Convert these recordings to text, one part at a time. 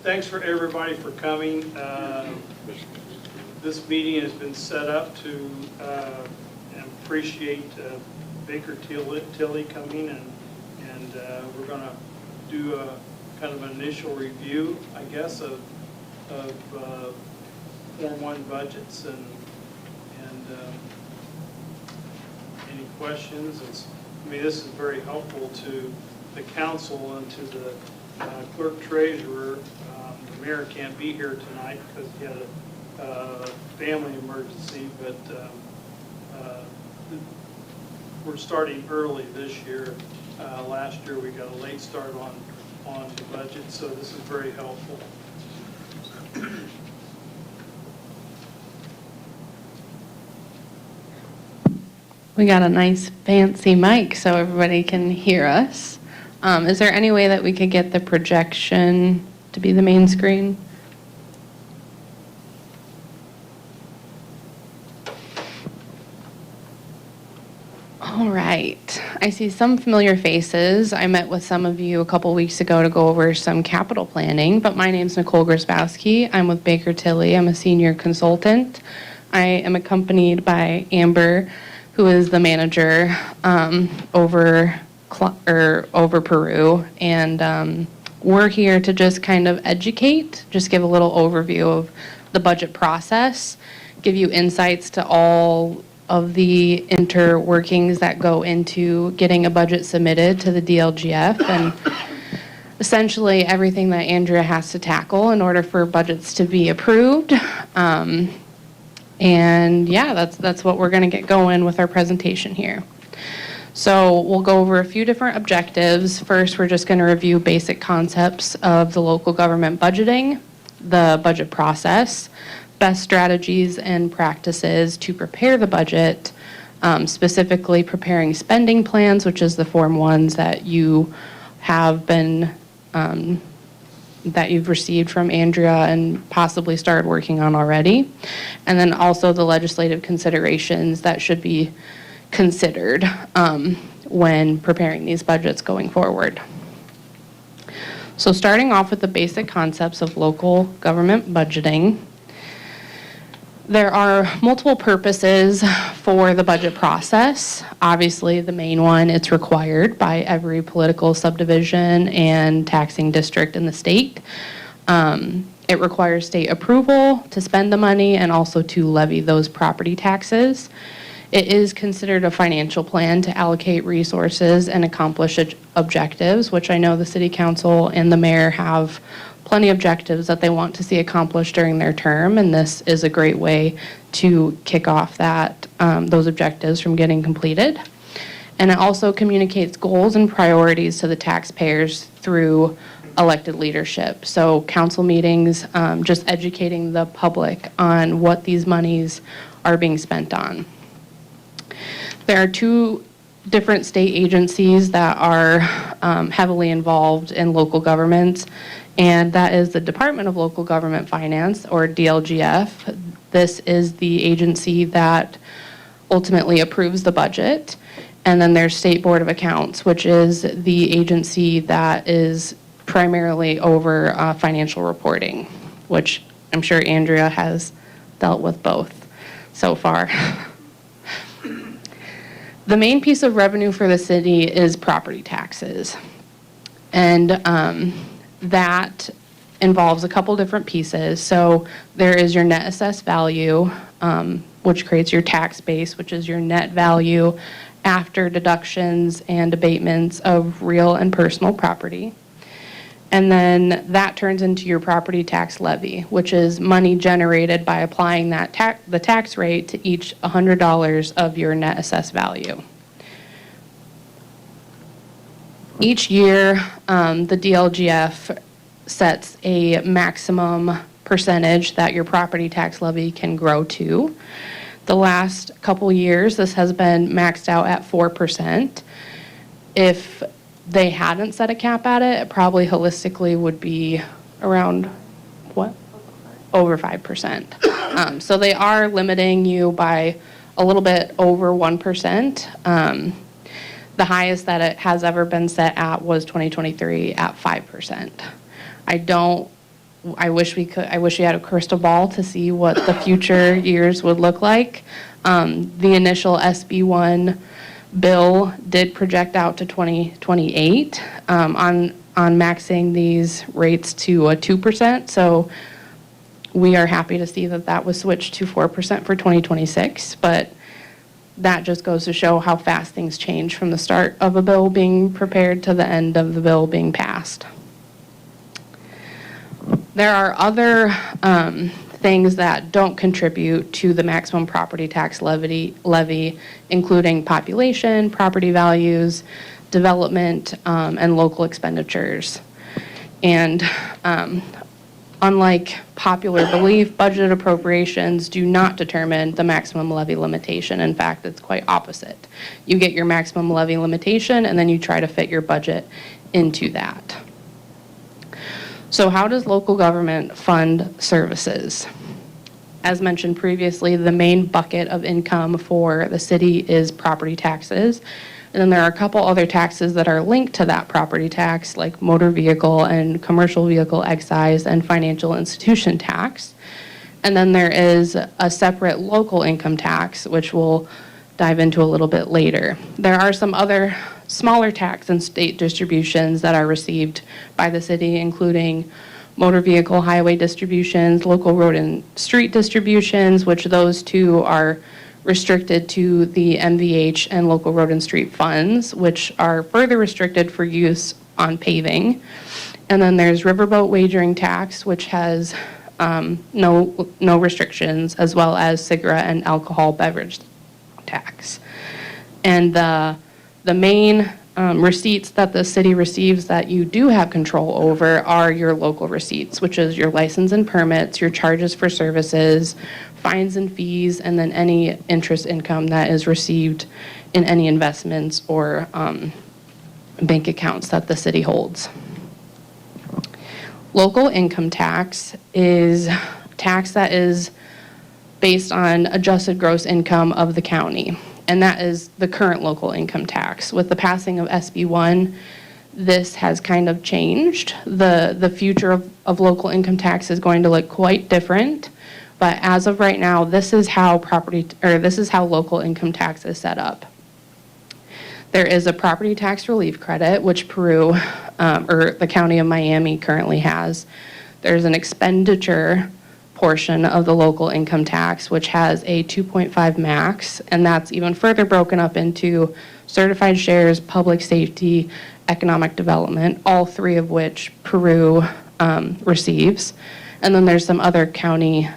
Thanks for everybody for coming. This meeting has been set up to appreciate Baker Tilly coming, and we're going to do a kind of an initial review, I guess, of Form 1 budgets and any questions. I mean, this is very helpful to the council and to the clerk treasurer. The mayor can't be here tonight because he had a family emergency, but we're starting early this year. Last year we got a late start on the budget, so this is very helpful. We got a nice fancy mic so everybody can hear us. Is there any way that we could get the projection to be the main screen? All right. I see some familiar faces. I met with some of you a couple weeks ago to go over some capital planning, but my name's Nicole Grzybowski. I'm with Baker Tilly. I'm a senior consultant. I am accompanied by Amber, who is the manager over Peru, and we're here to just kind of educate, just give a little overview of the budget process, give you insights to all of the interworkings that go into getting a budget submitted to the DLGF, and essentially everything that Andrea has to tackle in order for budgets to be approved. And yeah, that's what we're going to get going with our presentation here. So we'll go over a few different objectives. First, we're just going to review basic concepts of the local government budgeting, the budget process, best strategies and practices to prepare the budget, specifically preparing spending plans, which is the Form 1s that you have been that you've received from Andrea and possibly started working on already. And then also the legislative considerations that should be considered when preparing these budgets going forward. So starting off with the basic concepts of local government budgeting, there are multiple purposes for the budget process. Obviously, the main one, it's required by every political subdivision and taxing district in the state. It requires state approval to spend the money and also to levy those property taxes. It is considered a financial plan to allocate resources and accomplish objectives, which I know the City Council and the Mayor have plenty of objectives that they want to see accomplished during their term, and this is a great way to kick off that those objectives from getting completed. And it also communicates goals and priorities to the taxpayers through elected leadership. So council meetings, just educating the public on what these monies are being spent on. There are two different state agencies that are heavily involved in local governments, and that is the Department of Local Government Finance, or DLGF. This is the agency that ultimately approves the budget. And then there's State Board of Accounts, which is the agency that is primarily over financial reporting, which I'm sure Andrea has dealt with both so far. The main piece of revenue for the city is property taxes. And that involves a couple different pieces. So there is your net assessed value, which creates your tax base, which is your net value after deductions and abatements of real and personal property. And then that turns into your property tax levy, which is money generated by applying that the tax rate to each $100 of your net assessed value. Each year, the DLGF sets a maximum percentage that your property tax levy can grow to. The last couple years, this has been maxed out at 4%. If they hadn't set a cap at it, it probably holistically would be around, what? Over 5%. So they are limiting you by a little bit over 1%. The highest that it has ever been set at was 2023 at 5%. I wish we had a crystal ball to see what the future years would look like. The initial SB1 bill did project out to 2028 on maxing these rates to a 2%. So we are happy to see that that was switched to 4% for 2026, but that just goes to show how fast things change from the start of a bill being prepared to the end of the bill being passed. There are other things that don't contribute to the maximum property tax levy, including population, property values, development, and local expenditures. And unlike popular belief, budget appropriations do not determine the maximum levy limitation. In fact, it's quite opposite. You get your maximum levy limitation, and then you try to fit your budget into that. So how does local government fund services? As mentioned previously, the main bucket of income for the city is property taxes. And then there are a couple other taxes that are linked to that property tax, like motor vehicle and commercial vehicle excise and financial institution tax. And then there is a separate local income tax, which we'll dive into a little bit later. There are some other smaller tax and state distributions that are received by the city, including motor vehicle highway distributions, local road and street distributions, which those two are restricted to the MVH and local road and street funds, which are further restricted for use on paving. And then there's riverboat wagering tax, which has no restrictions, as well as cigarette and alcohol beverage tax. And the main receipts that the city receives that you do have control over are your local receipts, which is your license and permits, your charges for services, fines and fees, and then any interest income that is received in any investments or bank accounts that the city holds. Local income tax is tax that is based on adjusted gross income of the county, and that is the current local income tax. With the passing of SB1, this has kind of changed. The future of local income tax is going to look quite different. But as of right now, this is how local income tax is set up. There is a property tax relief credit, which Peru, or the County of Miami currently has. There's an expenditure portion of the local income tax, which has a 2.5 max, and that's even further broken up into certified shares, public safety, economic development, all three of which Peru receives. And then there's some other county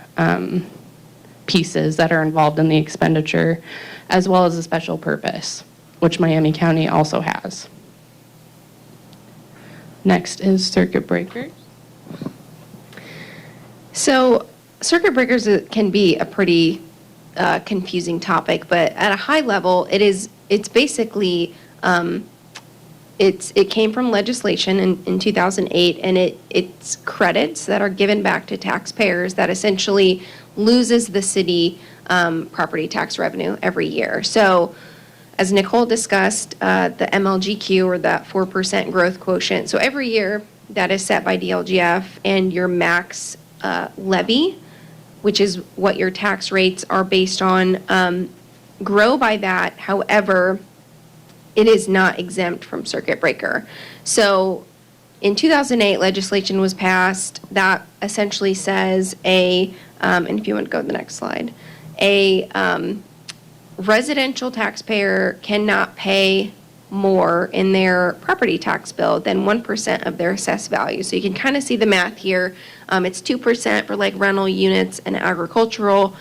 pieces that are involved in the expenditure, as well as a special purpose, which Miami County also has. Next is circuit breakers. So circuit breakers can be a pretty confusing topic, but at a high level, it's basically it came from legislation in 2008, and it's credits that are given back to taxpayers that essentially loses the city property tax revenue every year. So as Nicole discussed, the MLGQ, or that 4% growth quotient, so every year that is set by DLGF, and your max levy, which is what your tax rates are based on, grow by that. However, it is not exempt from circuit breaker. So in 2008, legislation was passed that essentially says and if you want to go to the next slide, a residential taxpayer cannot pay more in their property tax bill than 1% of their assessed value. So you can kind of see the math here. It's 2% for like rental units and agricultural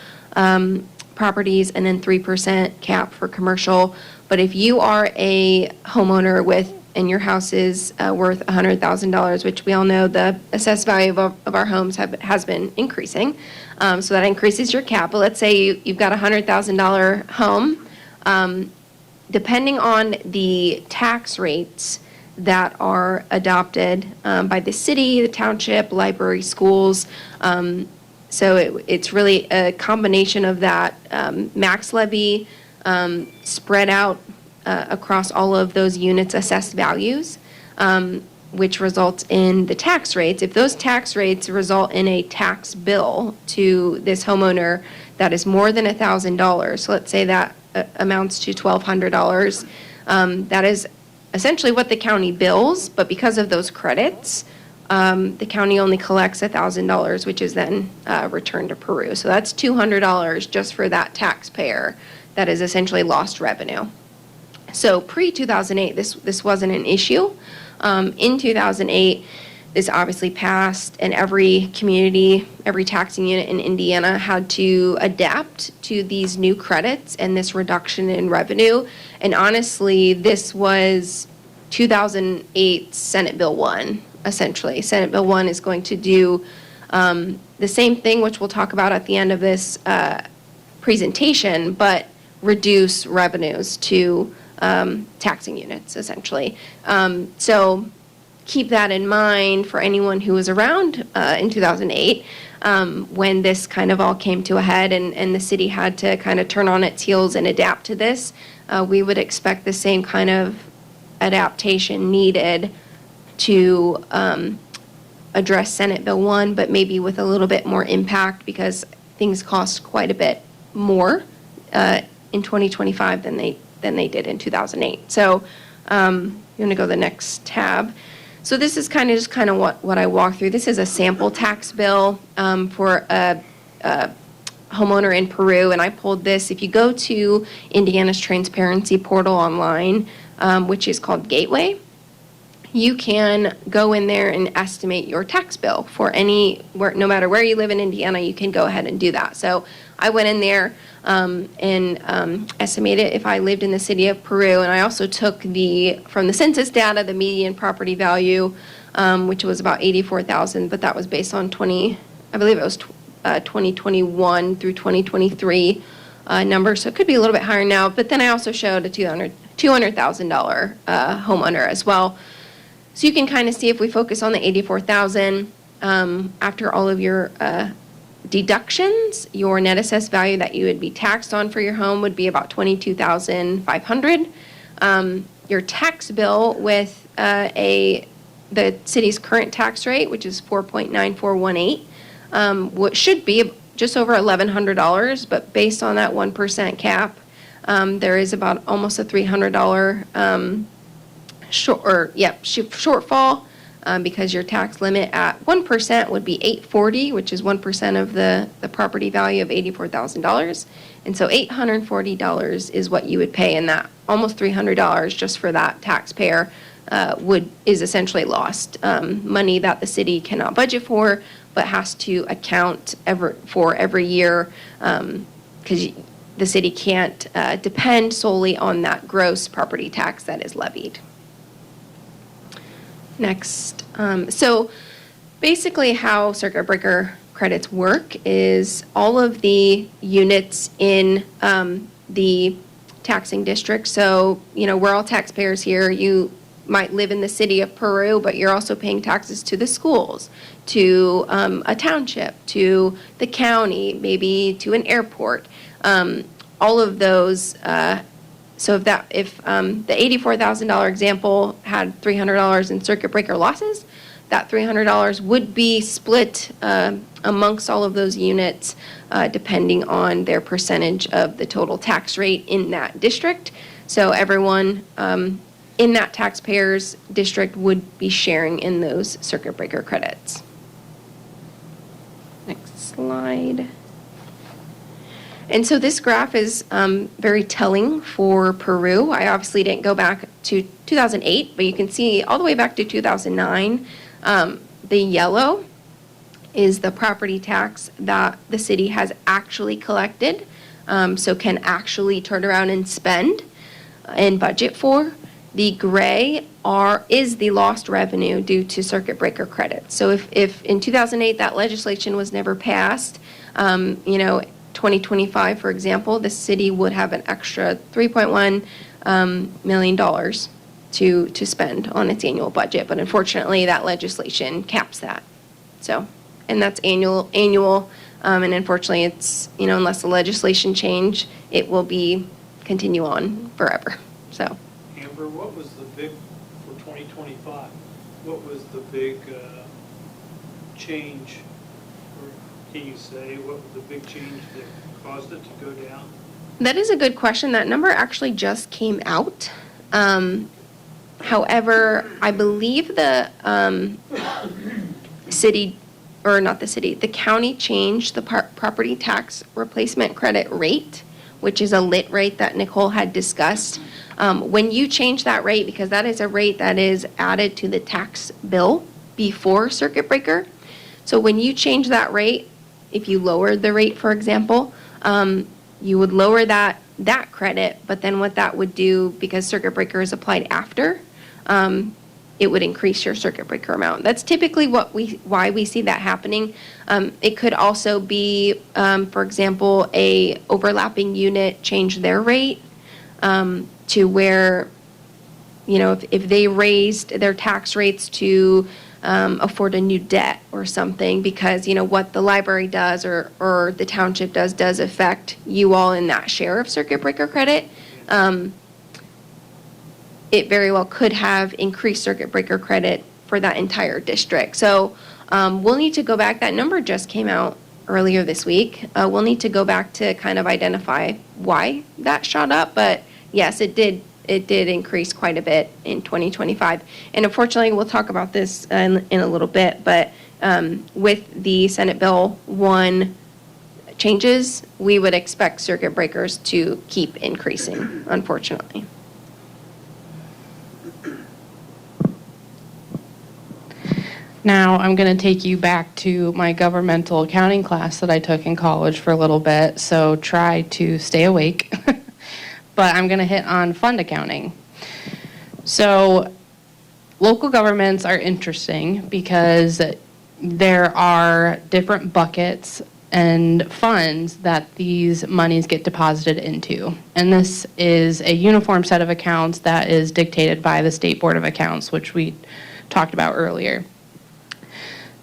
properties, and then 3% cap for commercial. But if you are a homeowner with and your house is worth $100,000, which we all know the assessed value of our homes has been increasing. So that increases your cap. But let's say you've got a $100,000 home. Depending on the tax rates that are adopted by the city, the township, library, schools, so it's really a combination of that max levy spread out across all of those units' assessed values, which results in the tax rates. If those tax rates result in a tax bill to this homeowner that is more than $1,000, so let's say that amounts to $1,200, that is essentially what the county bills, but because of those credits, the county only collects $1,000, which is then returned to Peru. So that's $200 just for that taxpayer that is essentially lost revenue. So pre-2008, this wasn't an issue. In 2008, this obviously passed, and every community, every taxing unit in Indiana had to adapt to these new credits and this reduction in revenue. And honestly, this was 2008 Senate Bill 1, essentially. Senate Bill 1 is going to do the same thing, which we'll talk about at the end of this presentation, but reduce revenues to taxing units, essentially. So keep that in mind for anyone who was around in 2008 when this kind of all came to a head and the city had to kind of turn on its heels and adapt to this. We would expect the same kind of adaptation needed to address Senate Bill 1, but maybe with a little bit more impact because things cost quite a bit more in 2025 than they did in 2008. So you want to go to the next tab. So this is kind of what I walked through. This is a sample tax bill for a homeowner in Peru, and I pulled this. If you go to Indiana's transparency portal online, which is called Gateway, you can go in there and estimate your tax bill for no matter where you live in Indiana, you can go ahead and do that. So I went in there and estimated if I lived in the city of Peru, and I also took from the census data, the median property value, which was about $84,000, but that was based on 2021 through 2023 numbers, so it could be a little bit higher now, but then I also showed a $200,000 homeowner as well. So you can kind of see if we focus on the $84,000, after all of your deductions, your net assessed value that you would be taxed on for your home would be about $22,500. Your tax bill with the city's current tax rate, which is 4.9418, what should be just over $1,100, but based on that 1% cap, there is about almost a $300 shortfall. Because your tax limit at 1% would be $840, which is 1% of the property value of $84,000. And so $840 is what you would pay, and that almost $300 just for that taxpayer is essentially lost money that the city cannot budget for, but has to account for every year because the city can't depend solely on that gross property tax that is levied. Next, so basically how circuit breaker credits work is all of the units in the taxing district. So, we're all taxpayers here. You might live in the city of Peru, but you're also paying taxes to the schools, to a township, to the county, maybe to an airport. All of those. So if the $84,000 example had $300 in circuit breaker losses, that $300 would be split amongst all of those units depending on their percentage of the total tax rate in that district. So everyone in that taxpayer's district would be sharing in those circuit breaker credits. Next slide. And so this graph is very telling for Peru. I obviously didn't go back to 2008, but you can see all the way back to 2009. The yellow is the property tax that the city has actually collected, so can actually turn around and spend and budget for. The gray is the lost revenue due to circuit breaker credits. So if in 2008 that legislation was never passed, 2025, for example, the city would have an extra $3.1 million to spend on its annual budget. But unfortunately, that legislation caps that. So, and that's annual, and unfortunately, it's, unless the legislation change, it will continue on forever, so. Amber, what was the big, for 2025, what was the big change? Or can you say what was the big change that caused it to go down? That is a good question. That number actually just came out. However, I believe the the county changed the property tax replacement credit rate, which is a lit rate that Nicole had discussed. When you change that rate, because that is a rate that is added to the tax bill before circuit breaker. So when you change that rate, if you lowered the rate, for example, you would lower that credit, but then what that would do, because circuit breaker is applied after, it would increase your circuit breaker amount. That's typically why we see that happening. It could also be, for example, a overlapping unit change their rate to where, if they raised their tax rates to afford a new debt or something, because what the library does or the township does affect you all in that share of circuit breaker credit. It very well could have increased circuit breaker credit for that entire district. So we'll need to go back. That number just came out earlier this week. We'll need to go back to kind of identify why that shot up. But yes, it did increase quite a bit in 2025. And unfortunately, we'll talk about this in a little bit, but with the Senate Bill 1 changes, we would expect circuit breakers to keep increasing, unfortunately. Now, I'm going to take you back to my governmental accounting class that I took in college for a little bit, so try to stay awake. But I'm going to hit on fund accounting. So local governments are interesting because there are different buckets and funds that these monies get deposited into. And this is a uniform set of accounts that is dictated by the State Board of Accounts, which we talked about earlier.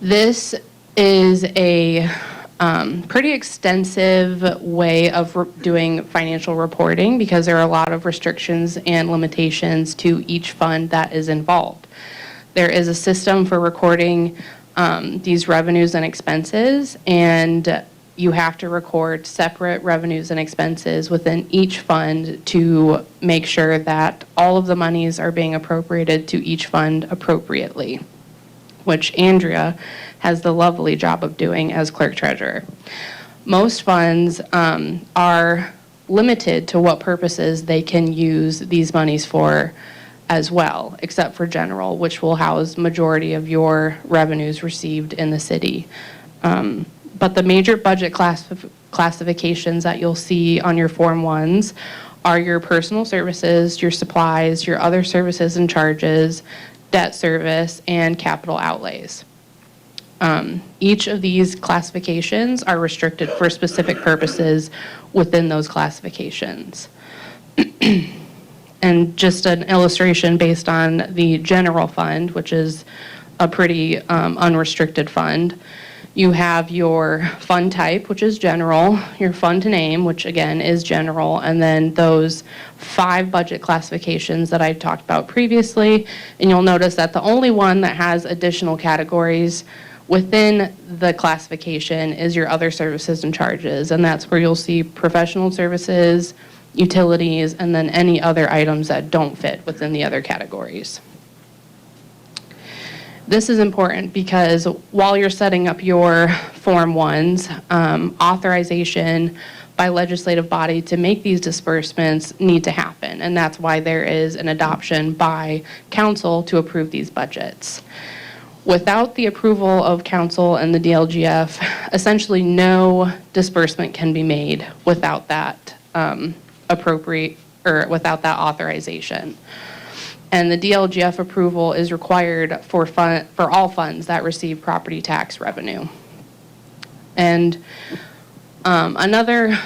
This is a pretty extensive way of doing financial reporting because there are a lot of restrictions and limitations to each fund that is involved. There is a system for recording these revenues and expenses, and you have to record separate revenues and expenses within each fund to make sure that all of the monies are being appropriated to each fund appropriately, which Andrea has the lovely job of doing as clerk treasurer. Most funds are limited to what purposes they can use these monies for as well, except for general, which will house majority of your revenues received in the city. But the major budget classifications that you'll see on your Form 1s are your personal services, your supplies, your other services and charges, debt service, and capital outlays. Each of these classifications are restricted for specific purposes within those classifications. And just an illustration based on the general fund, which is a pretty unrestricted fund. You have your fund type, which is general, your fund name, which again is general, and then those 5 budget classifications that I talked about previously. And you'll notice that the only one that has additional categories within the classification is your other services and charges, and that's where you'll see professional services, utilities, and then any other items that don't fit within the other categories. This is important because while you're setting up your Form 1s, authorization by legislative body to make these disbursements need to happen, and that's why there is an adoption by council to approve these budgets. Without the approval of council and the DLGF, essentially no disbursement can be made without that without that authorization. And the DLGF approval is required for all funds that receive property tax revenue. And another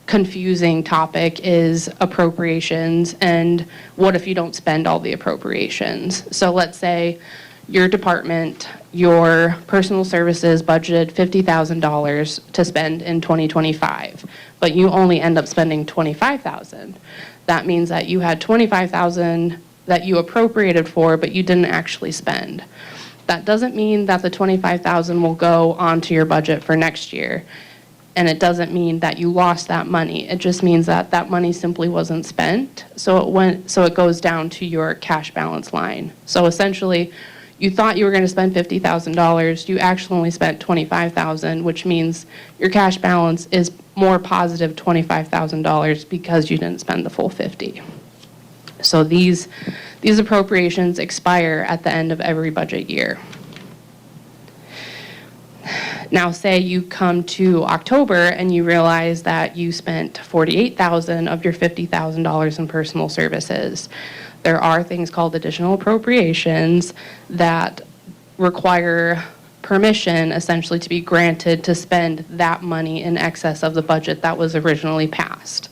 confusing topic is appropriations and what if you don't spend all the appropriations. So let's say your department, your personal services budgeted $50,000 to spend in 2025, but you only end up spending $25,000. That means that you had $25,000 that you appropriated for, but you didn't actually spend. That doesn't mean that the $25,000 will go onto your budget for next year. And it doesn't mean that you lost that money. It just means that that money simply wasn't spent. So it goes down to your cash balance line. So essentially, you thought you were going to spend $50,000. You actually only spent $25,000, which means your cash balance is more positive $25,000 because you didn't spend the full $50,000. So these appropriations expire at the end of every budget year. Now, say you come to October and you realize that you spent $48,000 of your $50,000 in personal services. There are things called additional appropriations that require permission essentially to be granted to spend that money in excess of the budget that was originally passed.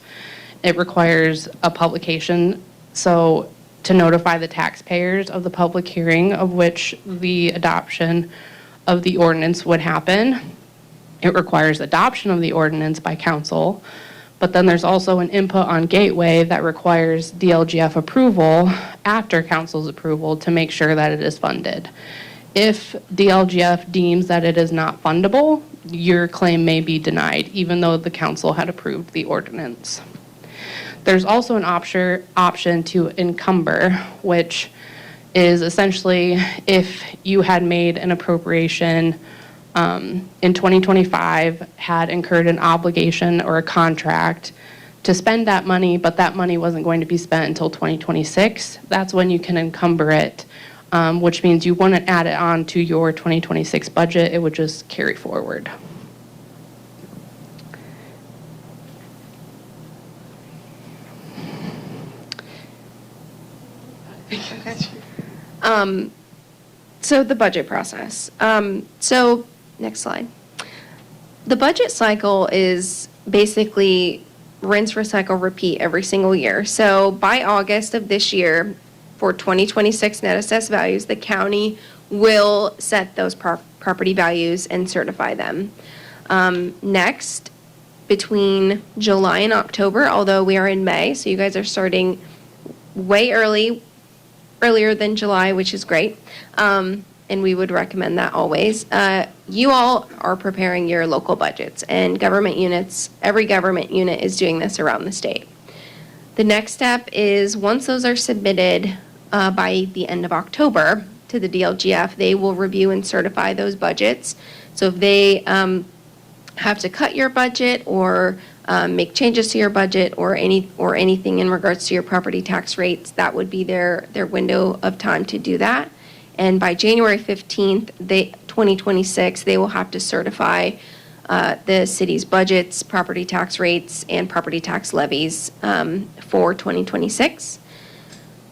It requires a publication, so to notify the taxpayers of the public hearing of which the adoption of the ordinance would happen. It requires adoption of the ordinance by council, but then there's also an input on Gateway that requires DLGF approval after council's approval to make sure that it is funded. If DLGF deems that it is not fundable, your claim may be denied, even though the council had approved the ordinance. There's also an option to encumber, which is essentially if you had made an appropriation in 2025, had incurred an obligation or a contract to spend that money, but that money wasn't going to be spent until 2026, that's when you can encumber it, which means you wouldn't add it on to your 2026 budget, it would just carry forward. So the budget process. So next slide. The budget cycle is basically rinse, recycle, repeat every single year. So by August of this year, for 2026 net assessed values, the county will set those property values and certify them. Next, between July and October, although we are in May, so you guys are starting way earlier than July, which is great. And we would recommend that always. You all are preparing your local budgets and government units, every government unit is doing this around the state. The next step is once those are submitted by the end of October to the DLGF, they will review and certify those budgets. So if they have to cut your budget or make changes to your budget or anything in regards to your property tax rates, that would be their window of time to do that. And by January 15th, 2026, they will have to certify the city's budgets, property tax rates, and property tax levies for 2026.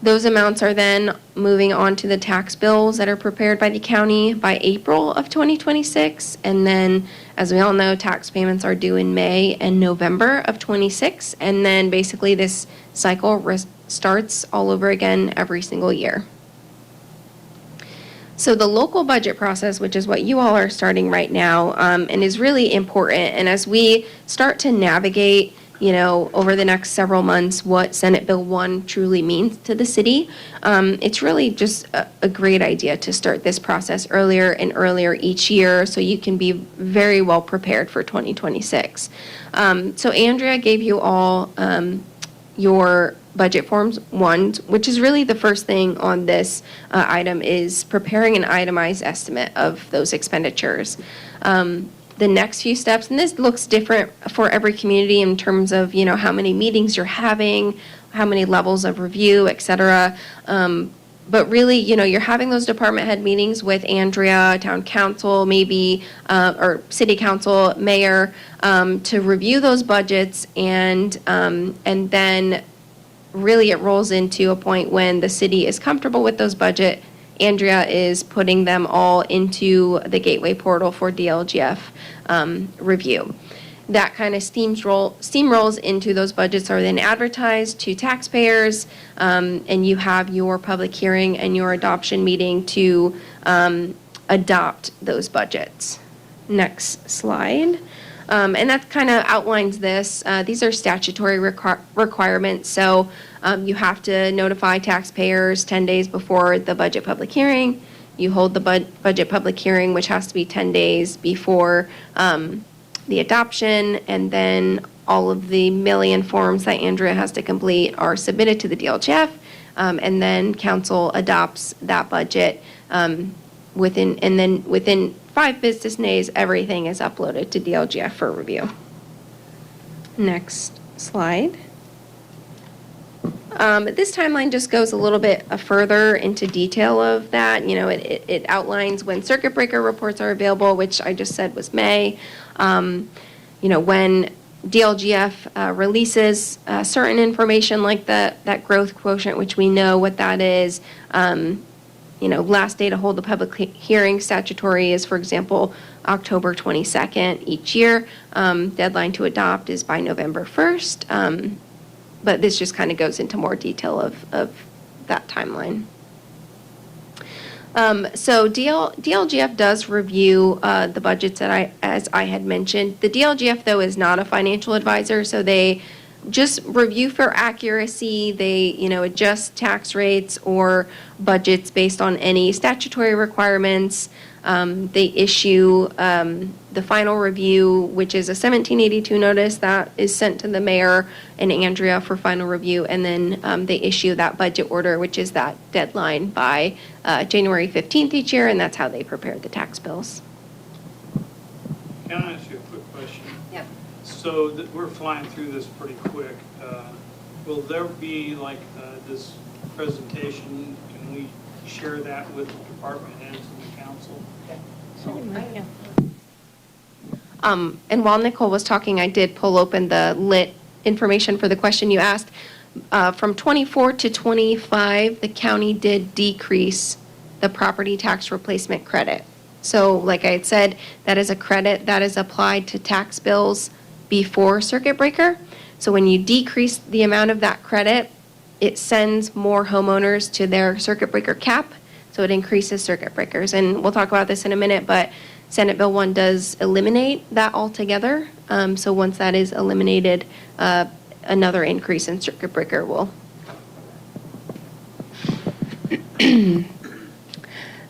Those amounts are then moving on to the tax bills that are prepared by the county by April of 2026. And then, as we all know, tax payments are due in May and November of 26. And then basically this cycle starts all over again every single year. So the local budget process, which is what you all are starting right now, and is really important. And as we start to navigate, over the next several months, what Senate Bill 1 truly means to the city, it's really just a great idea to start this process earlier and earlier each year so you can be very well prepared for 2026. So Andrea gave you all your budget forms 1, which is really the first thing on this item, is preparing an itemized estimate of those expenditures. The next few steps, and this looks different for every community in terms of, how many meetings you're having, how many levels of review, et cetera. But really, you're having those department head meetings with Andrea, town council, maybe, or city council, mayor, to review those budgets and then really, it rolls into a point when the city is comfortable with those budget. Andrea is putting them all into the gateway portal for DLGF review. That kind of steamrolls into those budgets, are then advertised to taxpayers, and you have your public hearing and your adoption meeting to adopt those budgets. Next slide. And that kind of outlines this. These are statutory requirements, so you have to notify taxpayers 10 days before the budget public hearing. You hold the budget public hearing, which has to be 10 days before the adoption, and then all of the million forms that Andrea has to complete are submitted to the DLGF, and then council adopts that budget within 5 business days, everything is uploaded to DLGF for review. Next slide. This timeline just goes a little bit further into detail of that. You know, it outlines when circuit breaker reports are available, which I just said was May. You know, when DLGF releases certain information like that growth quotient, which we know what that is. You know, last day to hold the public hearing statutory is, for example, October 22nd each year. Deadline to adopt is by November 1st. But this just kind of goes into more detail of that timeline. So DLGF does review the budgets as I had mentioned. The DLGF, though, is not a financial advisor, so they just review for accuracy. They, you know, adjust tax rates or budgets based on any statutory requirements. They issue the final review, which is a 1782 notice that is sent to the mayor and Andrea for final review, and then they issue that budget order, which is that deadline by January 15th each year, and that's how they prepare the tax bills. Can I ask you a quick question? Yep. So we're flying through this pretty quick. Will there be like this presentation, can we share that with the department heads and the council? And while Nicole was talking, I did pull open the lit information for the question you asked. From 24 to 25, the county did decrease the property tax replacement credit. So like I had said, that is a credit that is applied to tax bills before circuit breaker. So when you decrease the amount of that credit, it sends more homeowners to their circuit breaker cap. So it increases circuit breakers. And we'll talk about this in a minute, but Senate Bill 1 does eliminate that altogether. So once that is eliminated, another increase in circuit breaker will.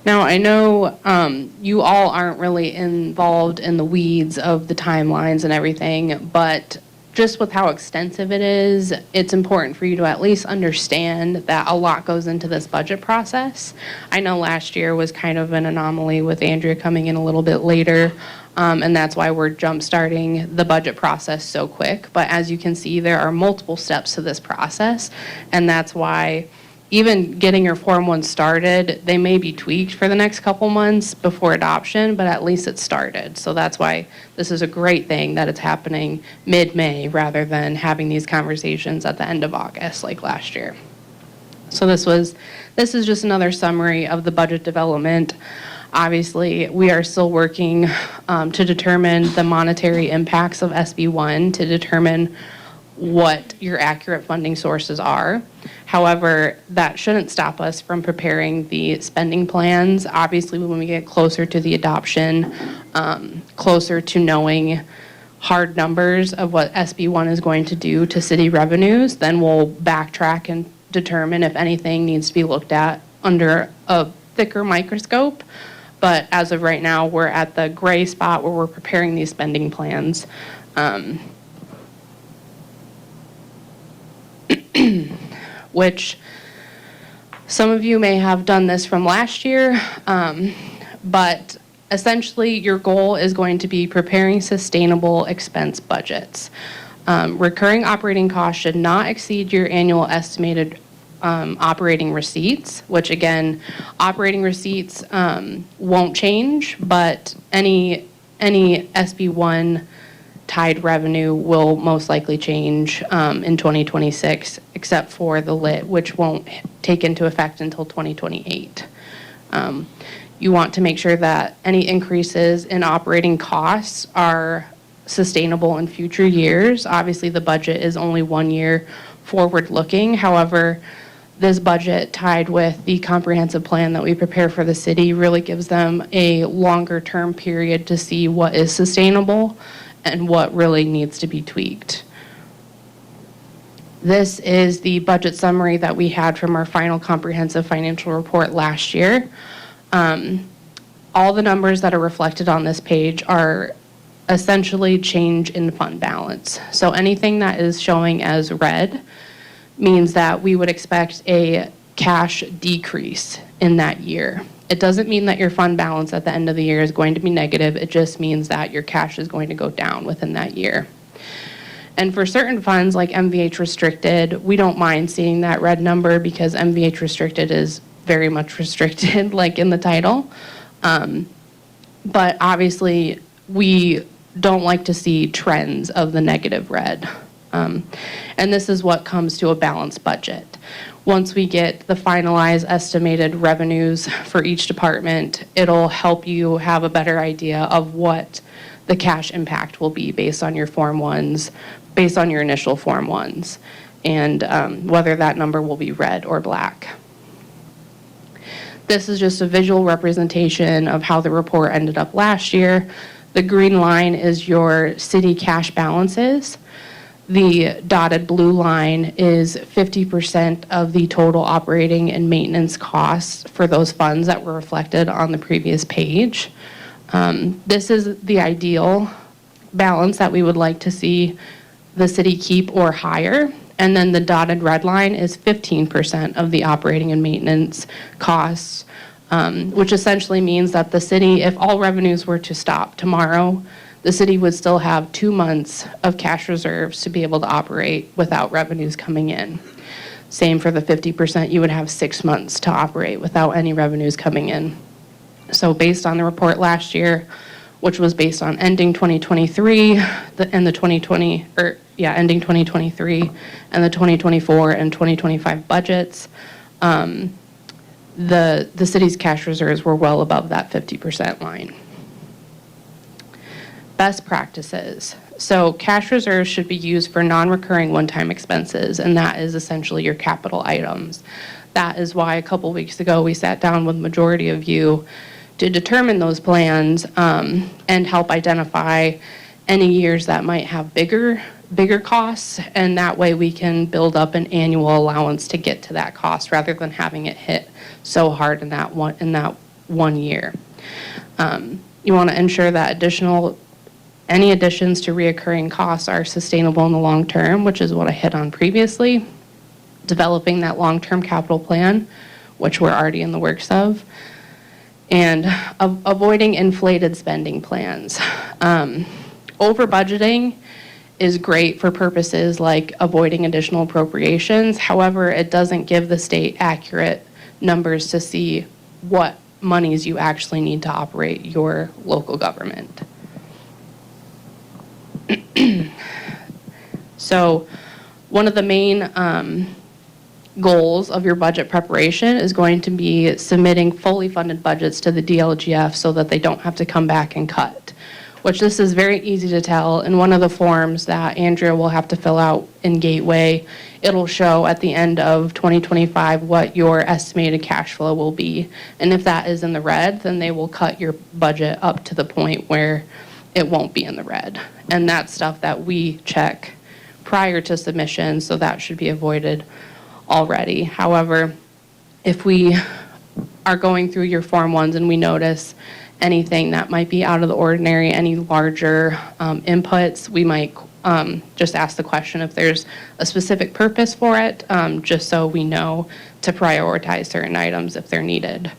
Now, I know you all aren't really involved in the weeds of the timelines and everything, but just with how extensive it is, it's important for you to at least understand that a lot goes into this budget process. I know last year was kind of an anomaly with Andrea coming in a little bit later, and that's why we're jump-starting the budget process so quick. But as you can see, there are multiple steps to this process, and that's why even getting your Form 1 started, they may be tweaked for the next couple months before adoption, but at least it's started. So that's why this is a great thing that it's happening mid-May rather than having these conversations at the end of August like last year. So this is just another summary of the budget development. Obviously, we are still working to determine the monetary impacts of SB 1 to determine what your accurate funding sources are. However, that shouldn't stop us from preparing the spending plans. Obviously, when we get closer to the adoption, closer to knowing hard numbers of what SB 1 is going to do to city revenues, then we'll backtrack and determine if anything needs to be looked at under a thicker microscope. But as of right now, we're at the gray spot where we're preparing these spending plans. Which some of you may have done this from last year, but essentially your goal is going to be preparing sustainable expense budgets. Recurring operating costs should not exceed your annual estimated operating receipts, which again, operating receipts won't change, but any SB 1 tied revenue will most likely change in 2026, except for the lit, which won't take into effect until 2028. You want to make sure that any increases in operating costs are sustainable in future years. Obviously, the budget is only 1 year forward-looking. However, this budget tied with the comprehensive plan that we prepare for the city really gives them a longer-term period to see what is sustainable and what really needs to be tweaked. This is the budget summary that we had from our final comprehensive financial report last year. All the numbers that are reflected on this page are essentially change in fund balance. So anything that is showing as red means that we would expect a cash decrease in that year. It doesn't mean that your fund balance at the end of the year is going to be negative. It just means that your cash is going to go down within that year. And for certain funds like MVH restricted, we don't mind seeing that red number because MVH restricted is very much restricted, like in the title. But obviously, we don't like to see trends of the negative red. And this is what comes to a balanced budget. Once we get the finalized estimated revenues for each department, it'll help you have a better idea of what the cash impact will be based on your Form 1s, based on your initial Form 1s, and whether that number will be red or black. This is just a visual representation of how the report ended up last year. The green line is your city cash balances. The dotted blue line is 50% of the total operating and maintenance costs for those funds that were reflected on the previous page. This is the ideal balance that we would like to see the city keep or higher. And then the dotted red line is 15% of the operating and maintenance costs, which essentially means that the city, if all revenues were to stop tomorrow, the city would still have 2 months of cash reserves to be able to operate without revenues coming in. Same for the 50%, you would have 6 months to operate without any revenues coming in. So based on the report last year, which was based on ending 2023 and the 2020, ending 2023 and the 2024 and 2025 budgets, the city's cash reserves were well above that 50% line. Best practices. So cash reserves should be used for non-recurring one-time expenses, and that is essentially your capital items. That is why a couple weeks ago we sat down with the majority of you to determine those plans and help identify any years that might have bigger costs, and that way we can build up an annual allowance to get to that cost rather than having it hit so hard in that one year. You want to ensure that any additions to reoccurring costs are sustainable in the long term, which is what I hit on previously. Developing that long-term capital plan, which we're already in the works of, and avoiding inflated spending plans. Over budgeting is great for purposes like avoiding additional appropriations. However, it doesn't give the state accurate numbers to see what monies you actually need to operate your local government. So one of the main goals of your budget preparation is going to be submitting fully funded budgets to the DLGF so that they don't have to come back and cut, which this is very easy to tell. In one of the forms that Andrea will have to fill out in Gateway, it'll show at the end of 2025 what your estimated cash flow will be. And if that is in the red, then they will cut your budget up to the point where it won't be in the red. And that's stuff that we check prior to submission, so that should be avoided already. However, if we are going through your Form 1s and we notice anything that might be out of the ordinary, any larger inputs, we might just ask the question if there's a specific purpose for it, just so we know to prioritize certain items if they're needed.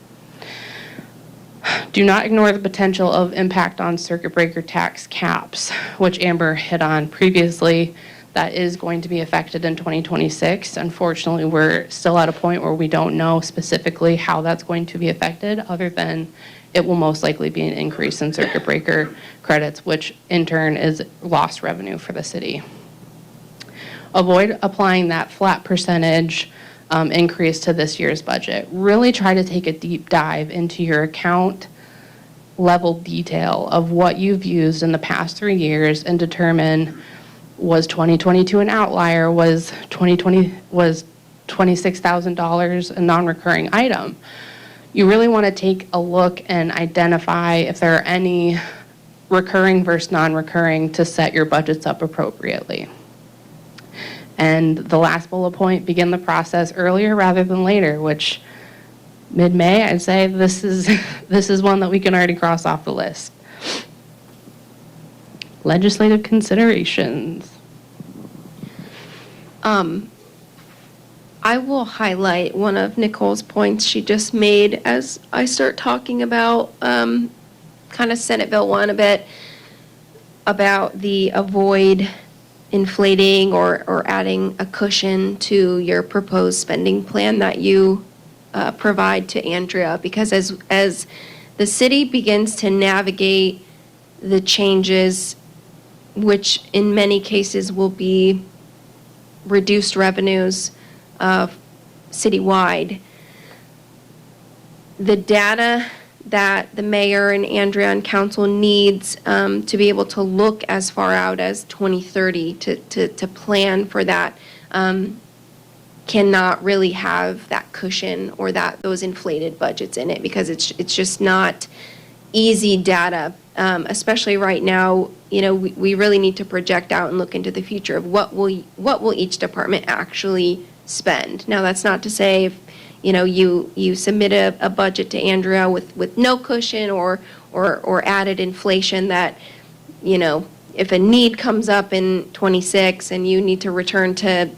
Do not ignore the potential of impact on circuit breaker tax caps, which Amber hit on previously. That is going to be affected in 2026. Unfortunately, we're still at a point where we don't know specifically how that's going to be affected, other than it will most likely be an increase in circuit breaker credits, which in turn is lost revenue for the city. avoid applying that flat percentage increase to this year's budget. Really try to take a deep dive into your account level detail of what you've used in the past 3 years and determine, was 2022 an outlier? Was $26,000 a non-recurring item? You really want to take a look and identify if there are any recurring versus non-recurring to set your budgets up appropriately. And the last bullet point, begin the process earlier rather than later, which mid-May, I'd say this is one that we can already cross off the list. Legislative considerations. I will highlight one of Nicole's points she just made as I start talking about kind of Senate Bill 1 a bit, about the avoid inflating or adding a cushion to your proposed spending plan that you provide to Andrea. Because as the city begins to navigate the changes, which in many cases will be reduced revenues citywide, the data that the mayor and Andrea and council needs to be able to look as far out as 2030 to plan for that cannot really have that cushion or those inflated budgets in it, because it's just not easy data, especially right now. You know, we really need to project out and look into the future of what will each department actually spend. Now, that's not to say if you submit a budget to Andrea with no cushion or added inflation, that if a need comes up in 26 and you need to return to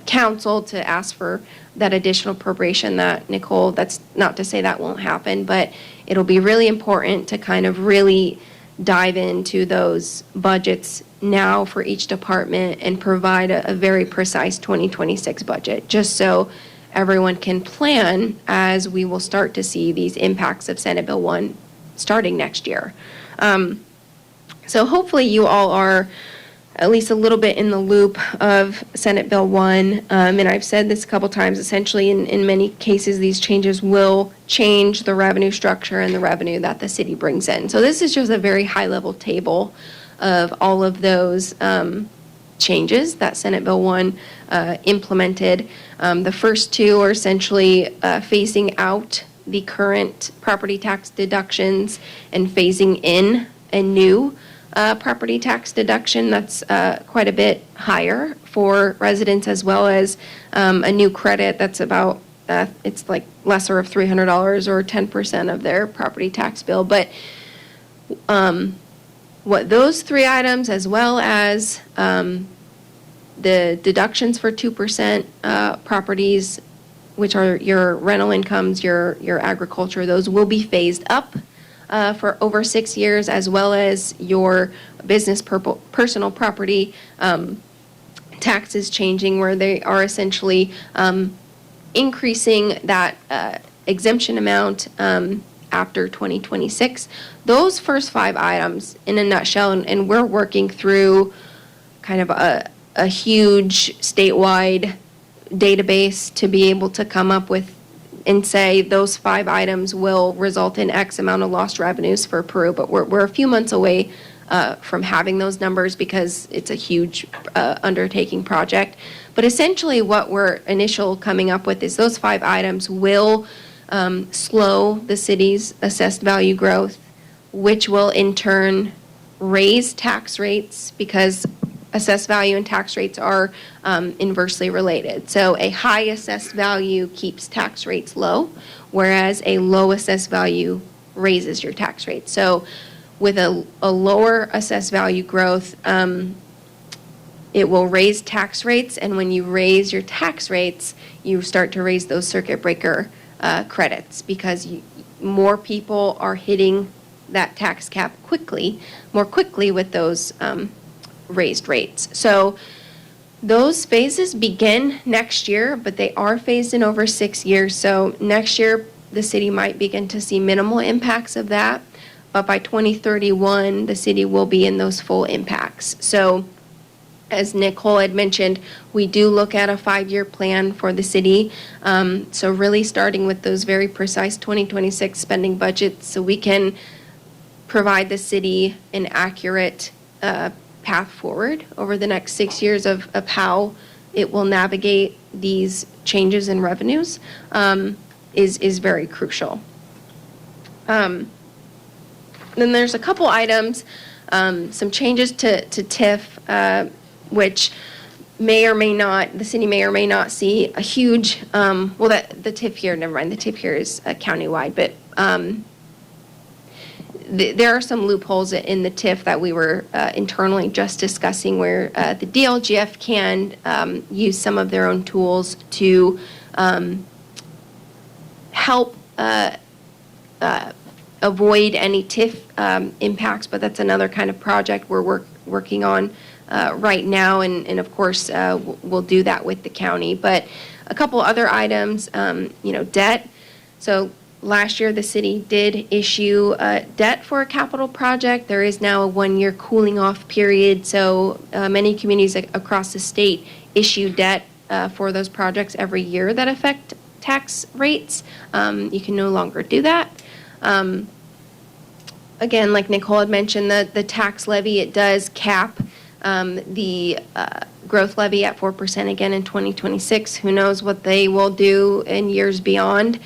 council to ask for that additional appropriation, that Nicole, that's not to say that won't happen, but it'll be really important to kind of really dive into those budgets now for each department and provide a very precise 2026 budget, just so everyone can plan as we will start to see these impacts of Senate Bill 1 starting next year. So hopefully you all are at least a little bit in the loop of Senate Bill 1. And I've said this a couple times, essentially in many cases, these changes will change the revenue structure and the revenue that the city brings in. So this is just a very high-level table of all of those changes that Senate Bill 1 implemented. The first two are essentially phasing out the current property tax deductions and phasing in a new property tax deduction that's quite a bit higher for residents, as well as a new credit that's about, it's like lesser of $300 or 10% of their property tax bill. But what those three items, as well as the deductions for 2% properties, which are your rental incomes, your agriculture, those will be phased up for over 6 years, as well as your business personal property taxes changing, where they are essentially increasing that exemption amount after 2026. Those first 5 items in a nutshell, and we're working through kind of a huge statewide database to be able to come up with and say those 5 items will result in X amount of lost revenues for Peru. But we're a few months away from having those numbers, because it's a huge undertaking project. But essentially what we're coming up with is those 5 items will slow the city's assessed value growth, which will in turn raise tax rates, because assessed value and tax rates are inversely related. So a high assessed value keeps tax rates low, whereas a low assessed value raises your tax rate. So with a lower assessed value growth, it will raise tax rates, and when you raise your tax rates, you start to raise those circuit breaker credits, because more people are hitting that tax cap more quickly with those raised rates. So those phases begin next year, but they are phased in over 6 years. So next year, the city might begin to see minimal impacts of that, but by 2031, the city will be in those full impacts. So As Nicole had mentioned, we do look at a 5-year plan for the city. So really starting with those very precise 2026 spending budgets so we can provide the city an accurate path forward over the next 6 years of how it will navigate these changes in revenues is very crucial. Then there's a couple items, some changes to TIF, which may or may not, the city may or may not see a huge, the TIF here, never mind, the TIF here is countywide, but there are some loopholes in the TIF that we were internally just discussing where the DLGF can use some of their own tools to help avoid any TIF impacts, but that's another kind of project we're working on right now, and of course, we'll do that with the county. But a couple other items, debt. So last year, the city did issue debt for a capital project. There is now a 1-year cooling off period, so many communities across the state issue debt for those projects every year that affect tax rates. You can no longer do that. Again, like Nicole had mentioned, the tax levy, it does cap the growth levy at 4% again in 2026. Who knows what they will do in years beyond.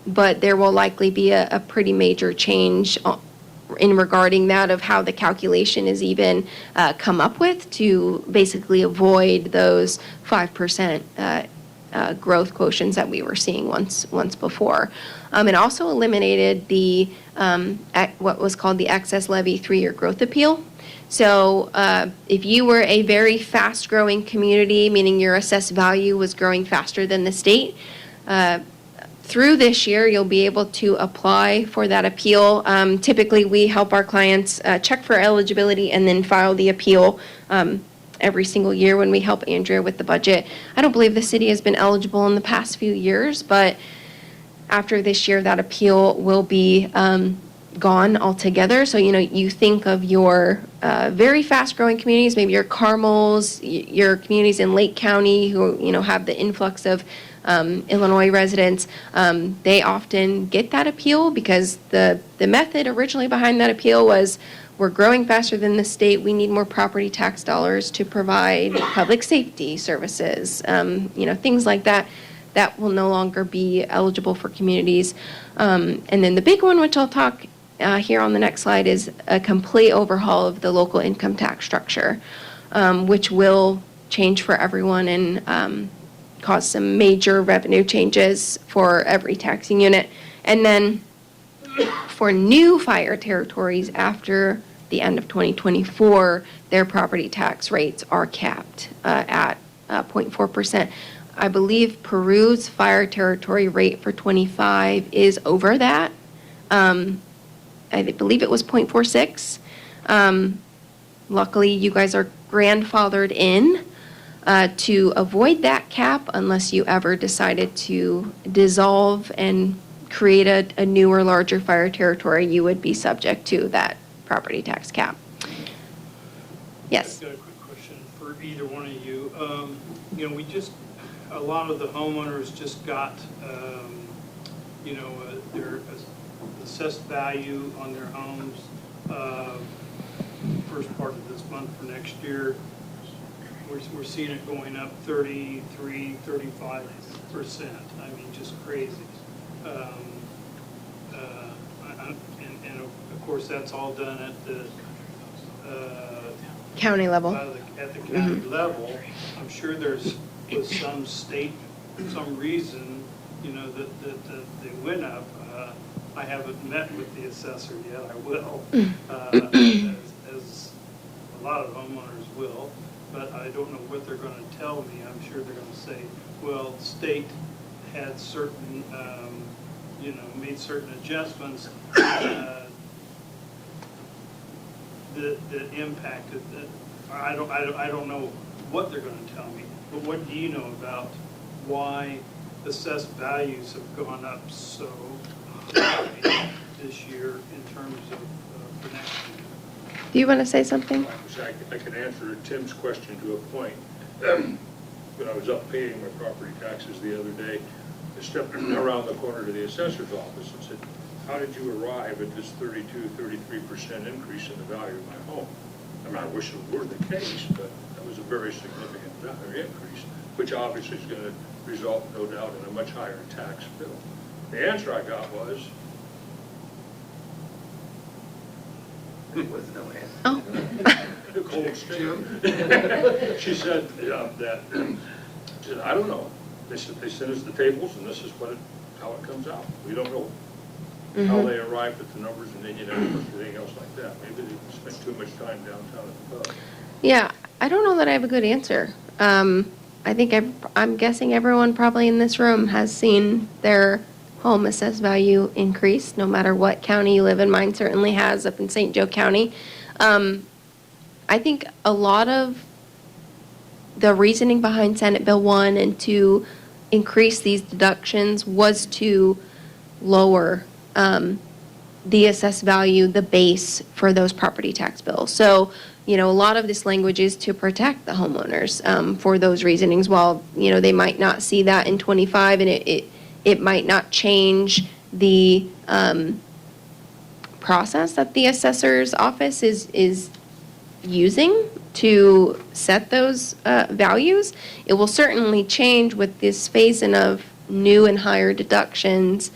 But there will likely be a pretty major change in regarding that of how the calculation is even come up with to basically avoid those 5% growth quotients that we were seeing once before. It also eliminated the what was called the excess levy 3-year growth appeal. So if you were a very fast-growing community, meaning your assessed value was growing faster than the state, through this year, you'll be able to apply for that appeal. Typically, we help our clients check for eligibility and then file the appeal every single year when we help Andrea with the budget. I don't believe the city has been eligible in the past few years, but after this year, that appeal will be gone altogether. So, you think of your very fast-growing communities, maybe your Carmels, your communities in Lake County who, have the influx of Illinois residents. They often get that appeal because the method originally behind that appeal was we're growing faster than the state. We need more property tax dollars to provide public safety services, things like that. That will no longer be eligible for communities. And then the big one, which I'll talk here on the next slide, is a complete overhaul of the local income tax structure, which will change for everyone and cause some major revenue changes for every taxing unit. And then for new fire territories after the end of 2024, their property tax rates are capped at 0.4%. I believe Peru's fire territory rate for 25 is over that. I believe it was 0.46. Luckily, you guys are grandfathered in to avoid that cap unless you ever decided to dissolve and create a newer, larger fire territory. You would be subject to that property tax cap. Yes. I've got a quick question for either one of you. A lot of the homeowners just got, their assessed value on their homes first part of this month for next year. We're seeing it going up 33, 35%. I mean, just crazy. And of course, that's all done at the County level. At the county level. I'm sure there's was some state, some reason, that they went up. I haven't met with the assessor yet. I will, as a lot of homeowners will. But I don't know what they're going to tell me. I'm sure they're going to say, well, the state had certain, made certain adjustments that impacted that. I don't know what they're going to tell me. But what do you know about why assessed values have gone up so high this year in terms of for next year? Do you want to say something? I can answer Tim's question to a point. When I was up paying my property taxes the other day, I stepped around the corner to the assessor's office and said, how did you arrive at this 33% increase in the value of my home? I mean, I wish it were the case, but that was a very significant value increase, which obviously is going to result, no doubt, in a much higher tax bill. The answer I got was, There was no answer. Oh. the cold stare. She said she said, I don't know. They said they sent us the tables, and this is how it comes out. We don't know how they arrived at the numbers, and then you know everything else like that. Maybe they spent too much time downtown at the pub. Yeah, I don't know that I have a good answer. I think I'm guessing everyone probably in this room has seen their home assessed value increase, no matter what county you live in. Mine certainly has up in St. Joe County. I think a lot of the reasoning behind Senate Bill 1 and to increase these deductions was to lower the assessed value, the base for those property tax bills. So, you know, a lot of this language is to protect the homeowners for those reasonings. While, you know, they might not see that in 25 and it might not change the process that the assessor's office is using to set those values. It will certainly change with this phase-in of new and higher deductions,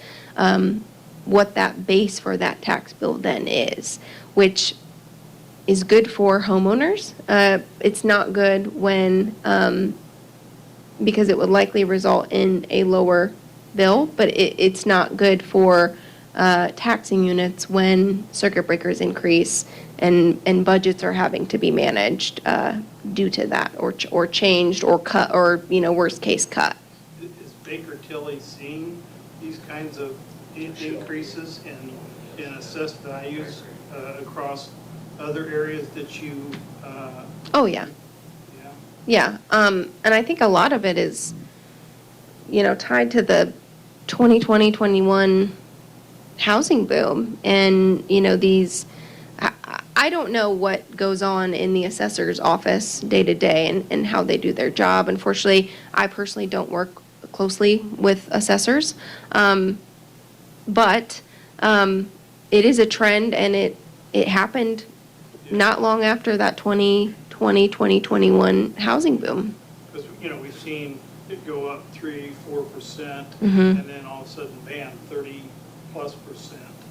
what that base for that tax bill then is, which is good for homeowners. It's not good when, because it would likely result in a lower bill, but it's not good for taxing units when circuit breakers increase and budgets are having to be managed due to that, or changed, or cut, or, you know, worst case, cut. Is Baker Tilly seeing these kinds of increases in assessed values across other areas that you? Oh, yeah. Yeah. Yeah, and I think a lot of it is, you know, tied to the 2020-21 housing boom. And, you know, I don't know what goes on in the assessor's office day to day and how they do their job. Unfortunately, I personally don't work closely with assessors. But it is a trend, and it happened not long after that 2020-2021 housing boom. Because, you know, we've seen it go up 3-4%, Mhm. and then all of a sudden, bam, 30+%.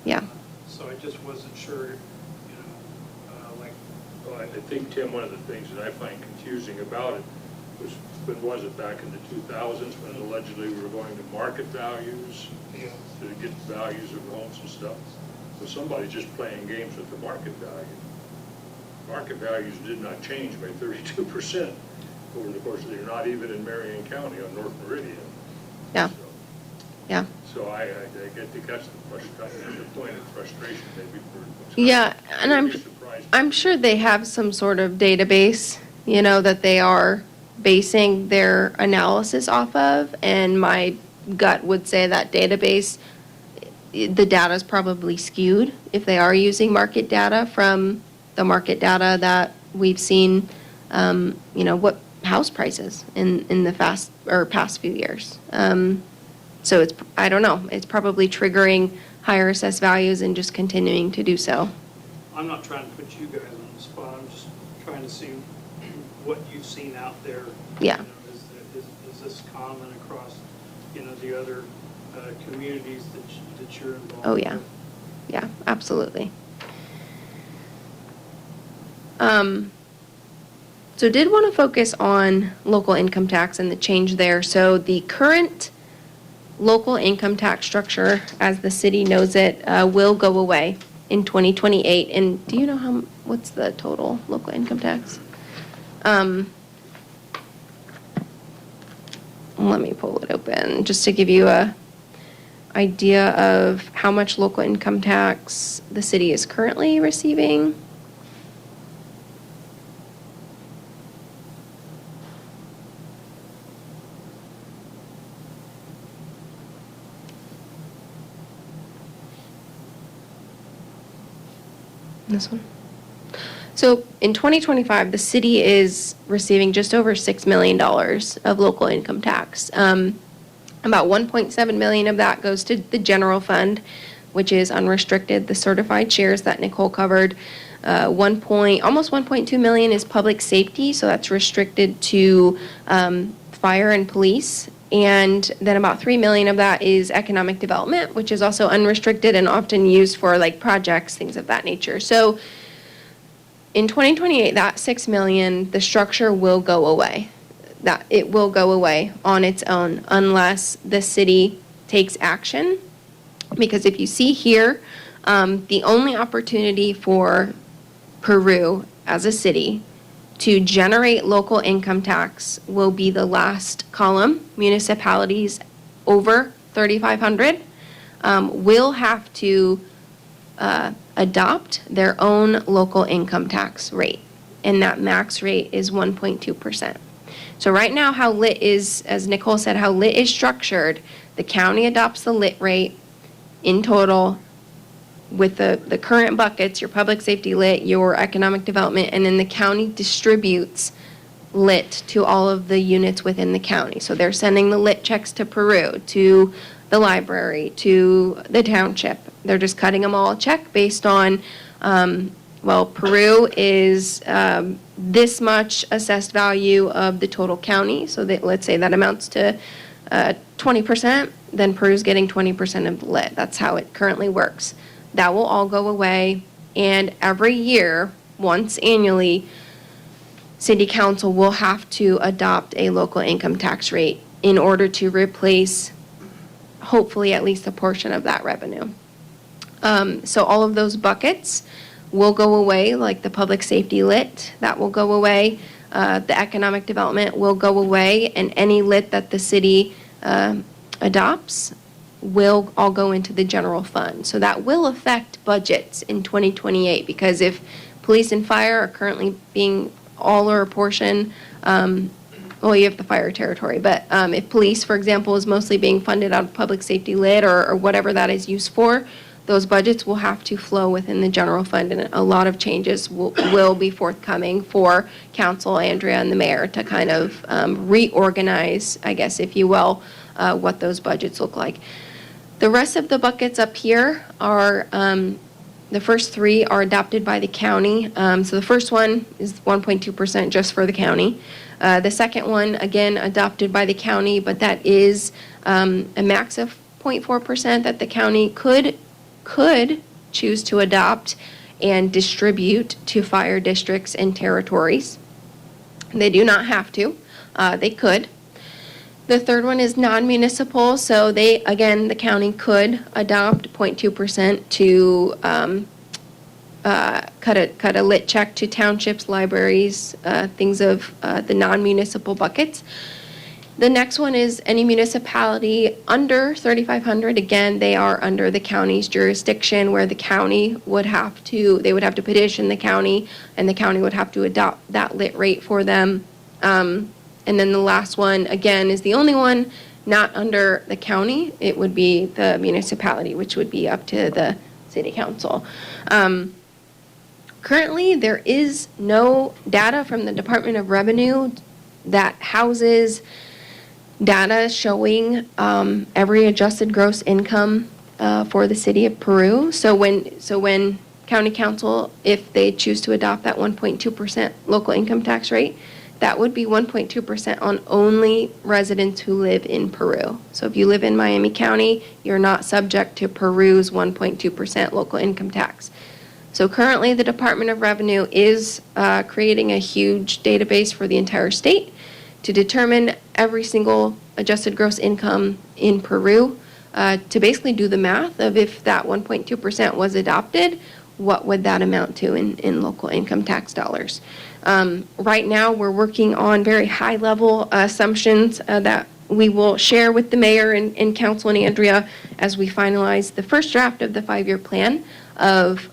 Yeah. So I just wasn't sure, you know, like. Well, I think, Tim, one of the things that I find confusing about it was it back in the 2000s when allegedly we were going to market values to get values of homes and stuff? So somebody's just playing games with the market value. Market values did not change by 32% over the course of the year, not even in Marion County on North Meridian. Yeah. So, Yeah. So I think that's the point of frustration maybe for. Yeah, and Maybe surprised. I'm sure they have some sort of database, you know, that they are basing their analysis off of, and my gut would say that database, the data is probably skewed if they are using market data from the market data that we've seen, you know, what house prices in the past few years. So I don't know, it's probably triggering higher assessed values and just continuing to do so. I'm not trying to put you guys on the spot, I'm just trying to see what you've seen out there. Yeah. You know, is this common across, you know, the other communities that you're involved with? Oh, yeah. Yeah, absolutely. So did want to focus on local income tax and the change there. So the current local income tax structure, as the city knows it, will go away in 2028. And do you know what's the total local income tax? Let me pull it open just to give you a idea of how much local income tax the city is currently receiving. This one. So in 2025, the city is receiving just over $6 million of local income tax. About 1.7 million of that goes to the general fund, which is unrestricted, the certified shares that Nicole covered. Almost 1.2 million is public safety, so that's restricted to fire and police. And then about 3 million of that is economic development, which is also unrestricted and often used for like projects, things of that nature. So in 2028, that 6 million, the structure will go away. That it will go away on its own unless the city takes action. Because if you see here, the only opportunity for Peru as a city to generate local income tax will be the last column. Municipalities over 3,500 will have to adopt their own local income tax rate, and that max rate is 1.2%. So right now, how LIT is, as Nicole said, how LIT is structured, the county adopts the LIT rate in total with the current buckets, your public safety LIT, your economic development, and then the county distributes LIT to all of the units within the county. So they're sending the LIT checks to Peru, to the library, to the township. They're just cutting them all a check based on, Peru is this much assessed value of the total county. So that, let's say that amounts to 20%, then Peru's getting 20% of the LIT. That's how it currently works. That will all go away, and every year, once annually, City Council will have to adopt a local income tax rate in order to replace, hopefully, at least a portion of that revenue. So all of those buckets will go away, like the public safety LIT, that will go away. The economic development will go away, and any LIT that the city adopts will all go into the general fund. So that will affect budgets in 2028, because if police and fire are currently being all or a portion, you have the fire territory, but if police, for example, is mostly being funded out of public safety LIT or whatever that is used for, those budgets will have to flow within the general fund, and a lot of changes will be forthcoming for council, Andrea, and the mayor to kind of reorganize, I guess, if you will, what those budgets look like. The rest of the buckets up here are, the first three are adopted by the county. So the first one is 1.2% just for the county. The second one, again, adopted by the county, but that is a max of 0.4% that the county could choose to adopt and distribute to fire districts and territories. They do not have to. They could. The third one is non-municipal, so the county could adopt 0.2% to cut a LIT check to townships, libraries, things of the non-municipal buckets. The next one is any municipality under 3,500. Again, they are under the county's jurisdiction, where the county would have to petition the county, and the county would have to adopt that LIT rate for them. And then the last one, again, is the only one not under the county. It would be the municipality, which would be up to the city council. Currently, there is no data from the Department of Revenue that houses data showing every adjusted gross income for the city of Peru. So when county council, if they choose to adopt that 1.2% local income tax rate, that would be 1.2% on only residents who live in Peru. So if you live in Miami County, you're not subject to Peru's 1.2% local income tax. So currently, the Department of Revenue is creating a huge database for the entire state to determine every single adjusted gross income in Peru, to basically do the math of if that 1.2% was adopted, what would that amount to in local income tax dollars. Right now, we're working on very high-level assumptions that we will share with the mayor and council and Andrea as we finalize the first draft of the 5-year plan of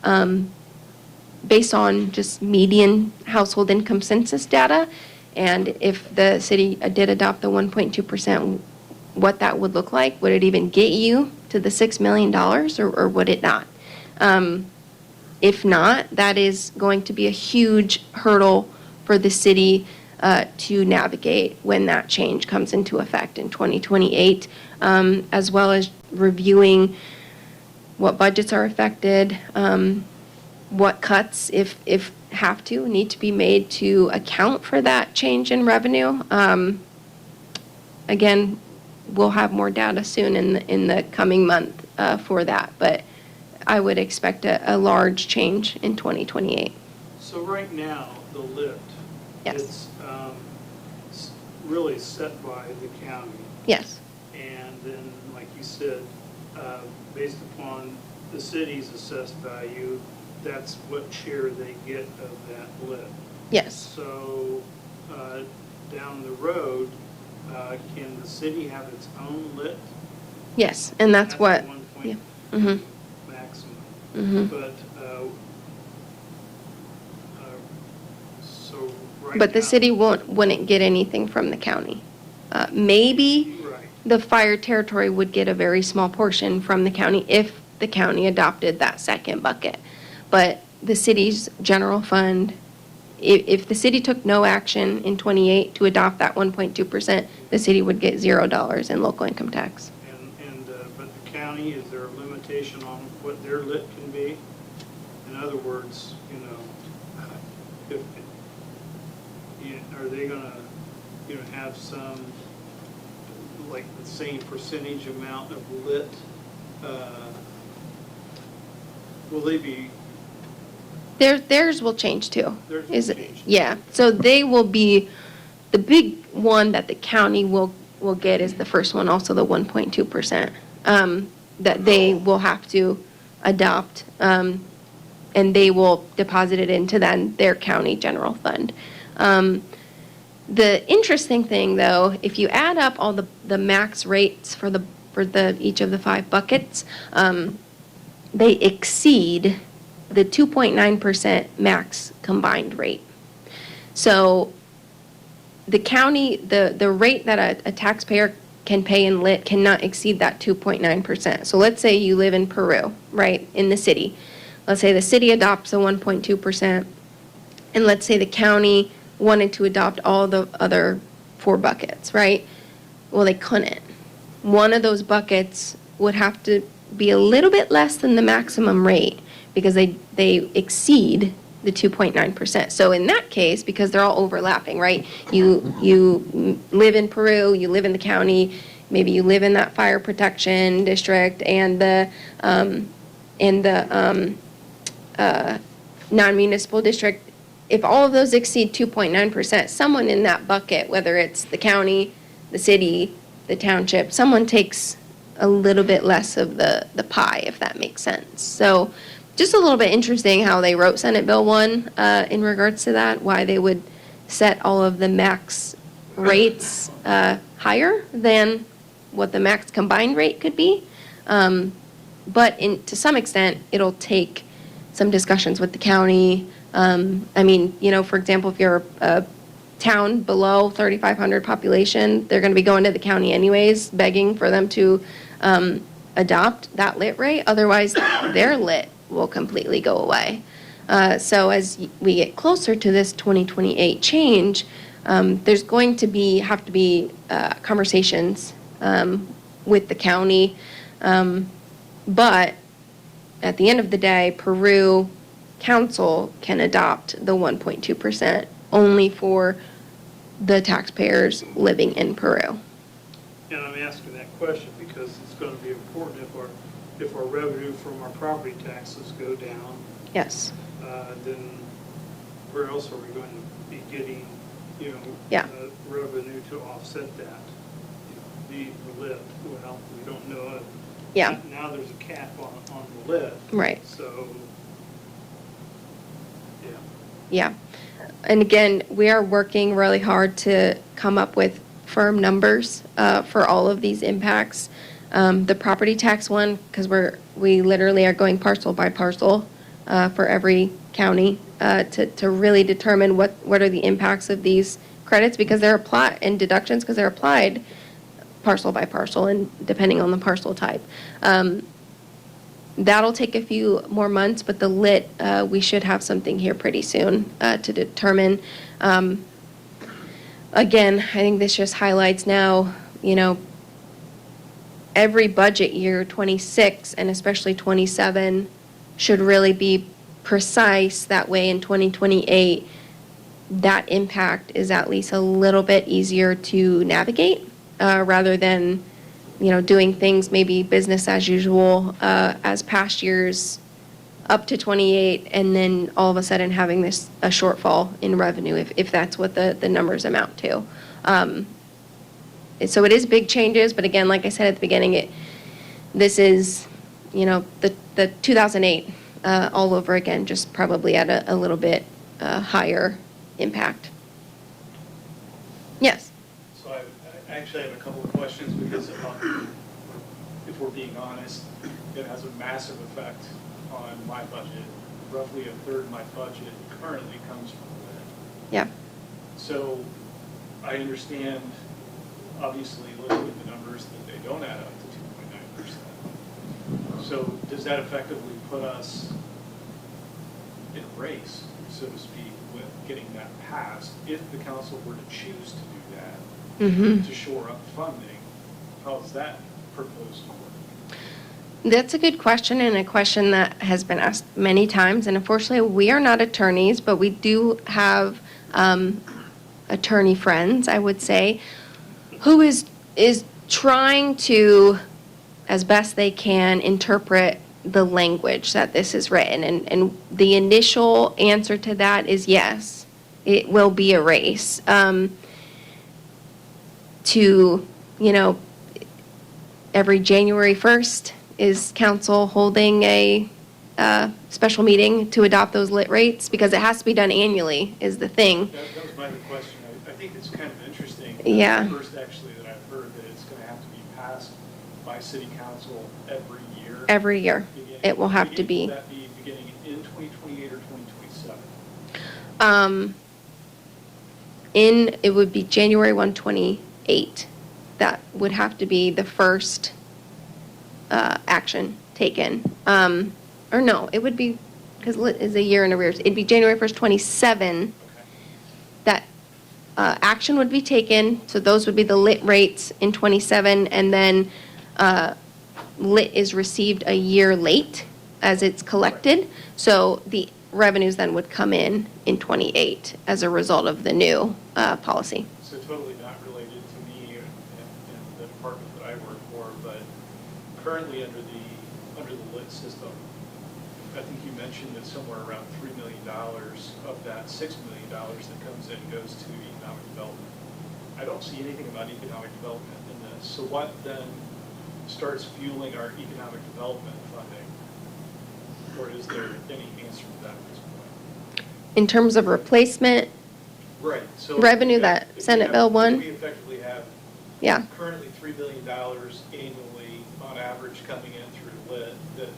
based on just median household income census data, and if the city did adopt the 1.2%, what that would look like. Would it even get you to the $6 million, or would it not? If not, that is going to be a huge hurdle for the city to navigate when that change comes into effect in 2028, as well as reviewing what budgets are affected, what cuts, if have to, need to be made to account for that change in revenue. Again, we'll have more data soon in the coming month for that, but I would expect a large change in 2028. So right now, the lift, Yes. it's really set by the county. Yes. And then, like you said, based upon the city's assessed value, that's what share they get of that lift. Yes. So down the road, can the city have its own lift? Yes, and that's what. the 1 Yeah. point Mhm. maximum. Mhm. But, so right But the now- city wouldn't get anything from the county. Maybe Right. the fire territory would get a very small portion from the county if the county adopted that second bucket. But the city's general fund, if the city took no action in '28 to adopt that 1.2%, the city would get $0 in local income tax. But the county, is there a limitation on what their lit can be? In other words, if, are they gonna, have some, like, the same percentage amount of lit? Will they be, Theirs will change too. Theirs will Is it? change. Yeah, so they will be, the big one that the county will get is the first one, also the 1.2%, that they will have to adopt, and they will deposit it into then their county general fund. The interesting thing, though, if you add up all the max rates for each of the 5 buckets, they exceed the 2.9% max combined rate. So the county, the rate that a taxpayer can pay in lit cannot exceed that 2.9%. So let's say you live in Peru, right, in the city. Let's say the city adopts a 1.2%, and let's say the county wanted to adopt all the other 4 buckets, right? Well, they couldn't. One of those buckets would have to be a little bit less than the maximum rate because they exceed the 2.9%. So in that case, because they're all overlapping, right? You live in Peru, you live in the county, maybe you live in that fire protection district and the non-municipal district. If all of those exceed 2.9%, someone in that bucket, whether it's the county, the city, the township, someone takes a little bit less of the pie, if that makes sense. So just a little bit interesting how they wrote Senate Bill 1 in regards to that, why they would set all of the max rates higher than what the max combined rate could be. But to some extent, it'll take some discussions with the county. I mean, for example, if you're a town below 3,500 population, they're going to be going to the county anyways, begging for them to adopt that lit rate. Otherwise, their lit will completely go away. So as we get closer to this 2028 change, there's going to have to be conversations with the county. But at the end of the day, Peru Council can adopt the 1.2% only for the taxpayers living in Peru. and I'm asking that question because it's going to be important if our revenue from our property taxes go down, Yes. then where else are we going to be getting, Yeah. revenue to offset that? The lit, well, we don't know it. Yeah. Now there's a cap on the lit. Right. So, yeah. Yeah. And again, we are working really hard to come up with firm numbers for all of these impacts. The property tax one, because we literally are going parcel by parcel for every county to really determine what are the impacts of these credits, because they're applied, and deductions, because they're applied parcel by parcel and depending on the parcel type. That'll take a few more months, but the lit, we should have something here pretty soon to determine. Again, I think this just highlights now, every budget year, 26 and especially 27, should really be precise. That way in 2028, that impact is at least a little bit easier to navigate rather than, doing things maybe business as usual as past years up to 28, and then all of a sudden having a shortfall in revenue if that's what the numbers amount to. So it is big changes, but again, like I said at the beginning, this is, the 2008 all over again, just probably at a little bit higher impact. Yes. So I actually have a couple of questions because if we're being honest, it has a massive effect on my budget. Roughly a third of my budget currently comes from that. Yeah. So I understand, obviously, looking at the numbers, that they don't add up to 2.9%. So does that effectively put us in a race, so to speak, with getting that passed? If the council were to choose to do that, to shore up funding, how's that proposed to work? That's a good question, and a question that has been asked many times. And unfortunately, we are not attorneys, but we do have attorney friends, I would say, who is trying to, as best they can, interpret the language that this is written. And the initial answer to that is yes, it will be a race. Every January 1st is council holding a special meeting to adopt those lit rates, because it has to be done annually is the thing. That was my other question. I think it's kind of interesting. Yeah. That's the first, actually, that I've heard that it's going to have to be passed by city council every year. Every year, it will have to be. Will that be beginning in 2028 or 2027? It would be January 1, 2028. That would have to be the first action taken. Or no, it would be, because lit is a year in arrears. It'd be January 1st, 27. Okay. That action would be taken, so those would be the lit rates in 27, and then lit is received a year late as it's collected. So the revenues then would come in 28 as a result of the new policy. So totally not related to me and the department that I work for, but currently under the lit system, I think you mentioned that somewhere around $3 million of that $6 million that comes in goes to economic development. I don't see anything about economic development in this. So what then starts fueling our economic development funding? Or is there any answer to that at this point? In terms of replacement, Right. So revenue if that we Senate have- Bill 1? We effectively have yeah, currently $3 billion annually on average coming in through lit that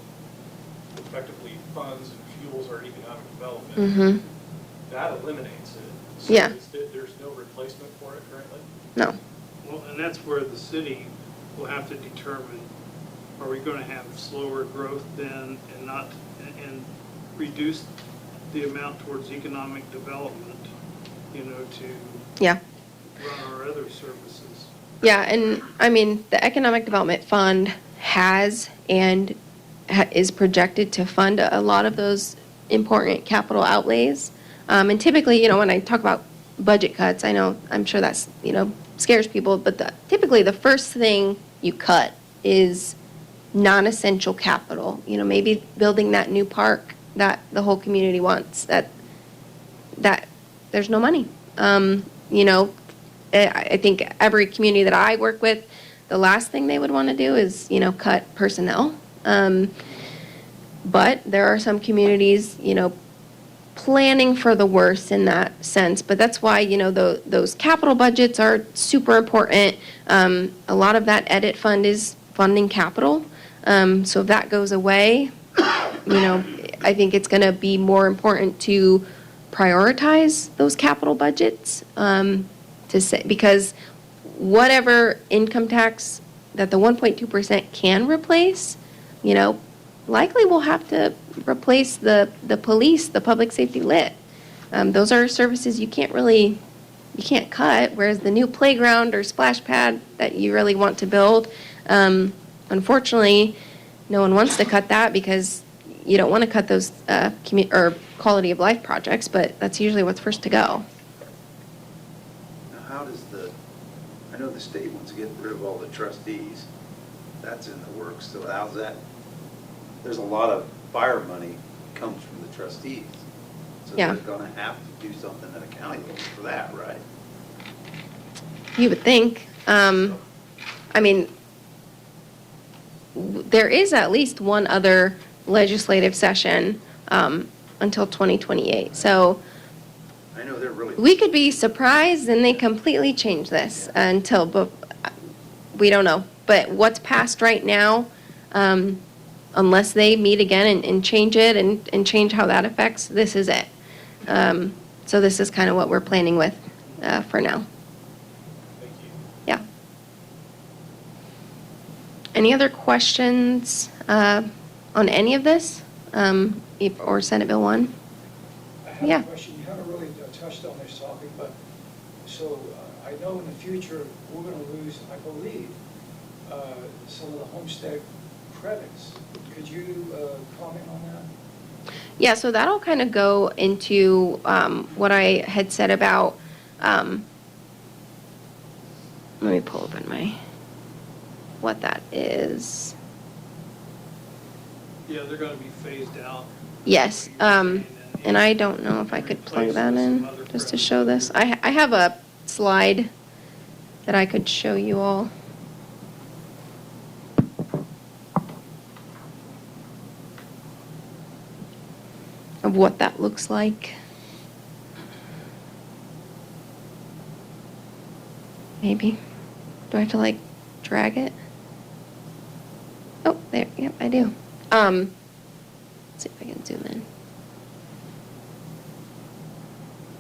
effectively funds and fuels our economic development. mm-hmm, That eliminates it. So Yeah. there's no replacement for it currently? no. Well, and that's where the city will have to determine, are we going to have slower growth then and reduce the amount towards economic development, to Yeah. run our other services. Yeah, and I mean, the Economic Development Fund has and is projected to fund a lot of those important capital outlays. And typically, when I talk about budget cuts, I'm sure that's, scares people, but typically the first thing you cut is non-essential capital. Maybe building that new park that the whole community wants, that there's no money. I think every community that I work with, the last thing they would want to do is, cut personnel. But there are some communities, planning for the worst in that sense. But that's why, those capital budgets are super important. A lot of that edit fund is funding capital. So if that goes away, I think it's going to be more important to prioritize those capital budgets because whatever income tax that the 1.2% can replace, likely we'll have to replace the police, the public safety lit. Those are services you can't cut, whereas the new playground or splash pad that you really want to build, unfortunately, no one wants to cut that because you don't want to cut those or quality of life projects, but that's usually what's first to go. Now, how does I know the state wants to get rid of all the trustees. That's in the works, so how's that? There's a lot of fire money comes from the trustees. So Yeah. they're gonna have to do something at a county level for that, right? You would think. I mean, there is at least one other legislative session until 2028. So I know they're really. we could be surprised and they completely change this but we don't know. But what's passed right now, unless they meet again and change it and change how that affects, this is it. So this is kind of what we're planning with for now. Thank you. Yeah. Any other questions on any of this or Senate Bill 1? I have Yeah. a question. You haven't really touched on this topic, but, so I know in the future, we're going to lose, I believe, some of the homestead credits. Could you comment on that? Yeah, so that'll kind of go into what I had said about, let me pull open what that is. Yeah, they're gonna be phased out. Yes, and I don't know if I could plug that in just to show this. I have a slide that I could show you all. Of what that looks like. Maybe. Do I have to like drag it? Oh, there, yep, I do. Let's see if I can zoom in.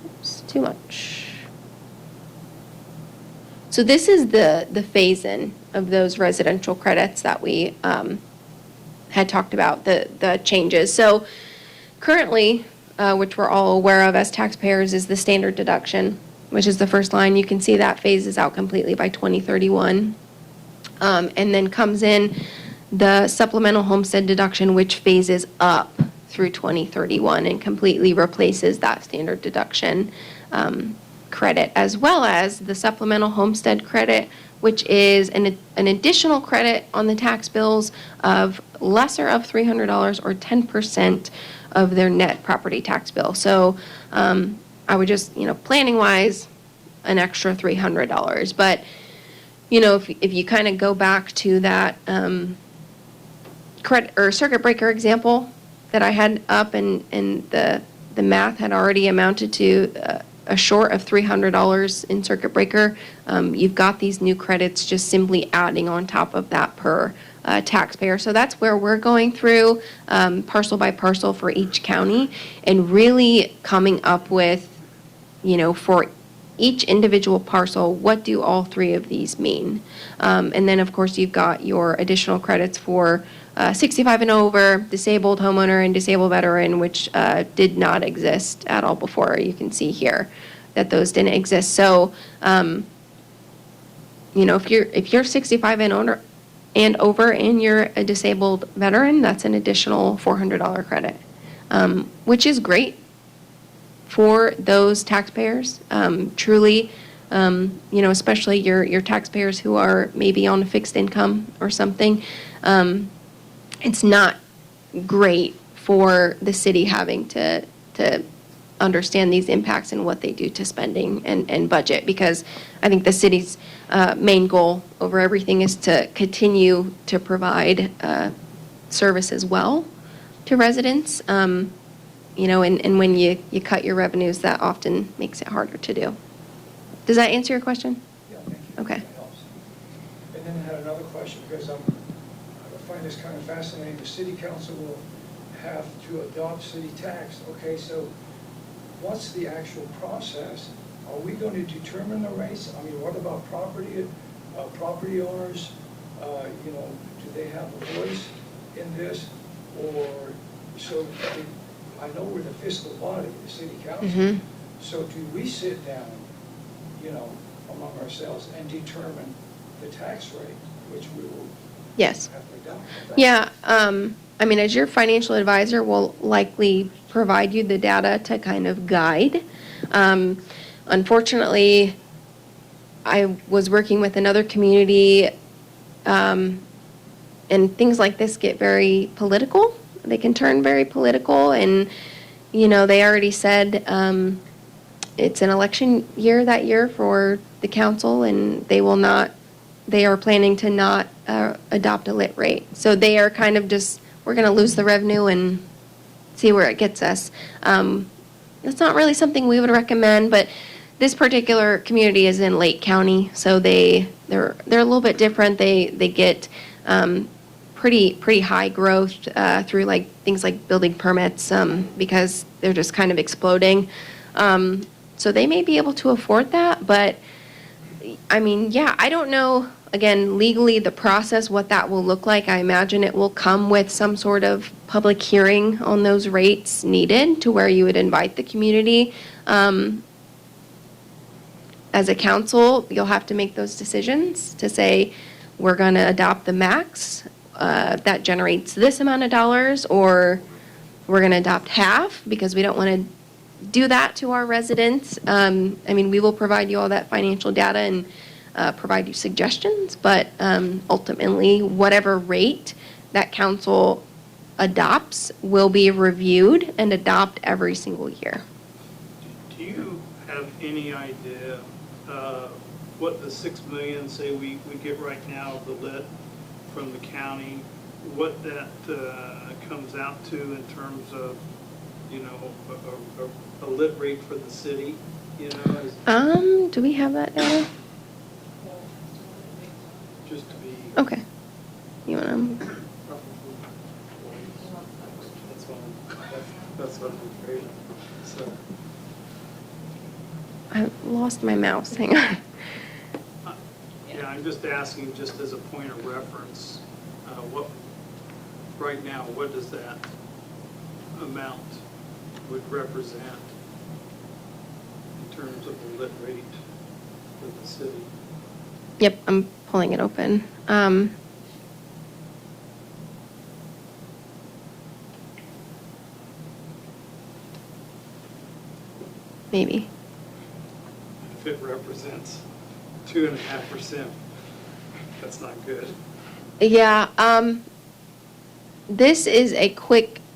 Oops, too much. So this is the phase-in of those residential credits that we had talked about, the changes. So currently, which we're all aware of as taxpayers, is the standard deduction, which is the first line. You can see that phases out completely by 2031. And then comes in the supplemental homestead deduction, which phases up through 2031 and completely replaces that standard deduction credit, as well as the supplemental homestead credit, which is an additional credit on the tax bills of lesser of $300 or 10% of their net property tax bill. So I would just, planning-wise, an extra $300. But, if you kind of go back to that credit or circuit breaker example that I had up, and the math had already amounted to a short of $300 in circuit breaker, you've got these new credits just simply adding on top of that per taxpayer. So that's where we're going through parcel by parcel for each county and really coming up with, for each individual parcel, what do all three of these mean? And then, of course, you've got your additional credits for 65 and over, disabled homeowner and disabled veteran, which did not exist at all before. You can see here that those didn't exist. So, if you're 65 and over and you're a disabled veteran, that's an additional $400 credit, which is great for those taxpayers. Truly, especially your taxpayers who are maybe on a fixed income or something. It's not great for the city having to understand these impacts and what they do to spending and budget, because I think the city's main goal over everything is to continue to provide services well to residents. And when you cut your revenues, that often makes it harder to do. Does that answer your question? Yeah, thank you. Okay. That helps. And then I had another question, because I find this kind of fascinating. The city council will have to adopt city tax. Okay, so what's the actual process? Are we going to determine the rates? I mean, what about property owners? Do they have a voice in this? Or, so, I know we're the fiscal body, the city council. Mhm. So do we sit down, among ourselves and determine the tax rate, which we will Yes. have to adopt? Yeah, I mean, as your financial advisor, will likely provide you the data to kind of guide. Unfortunately, I was working with another community, and things like this get very political. They can turn very political, and, they already said, it's an election year that year for the council, and they are planning to not adopt a lit rate. So they are kind of just, we're going to lose the revenue and see where it gets us. It's not really something we would recommend, but this particular community is in Lake County, so they're a little bit different. They get pretty high growth through like things like building permits, because they're just kind of exploding. So they may be able to afford that, but I mean, yeah, I don't know, again, legally, the process, what that will look like. I imagine it will come with some sort of public hearing on those rates needed, to where you would invite the community. As a council, you'll have to make those decisions to say, we're going to adopt the max that generates this amount of dollars, or we're going to adopt half because we don't want to do that to our residents. I mean, we will provide you all that financial data and provide you suggestions, but ultimately, whatever rate that council adopts will be reviewed and adopt every single year. Do you have any idea what the 6 million, say we get right now, the lit from the county, what that comes out to in terms of, a lit rate for the city, Do we have that now? just to be. Okay. You want to? That's what I'm afraid of. So, I lost my mouse. Hang on. yeah, I'm just asking, just as a point of reference, right now, what does that amount would represent in terms of the lit rate for the city? Yep, I'm pulling it open. Maybe. If it represents 2.5%, that's not good. Yeah, this is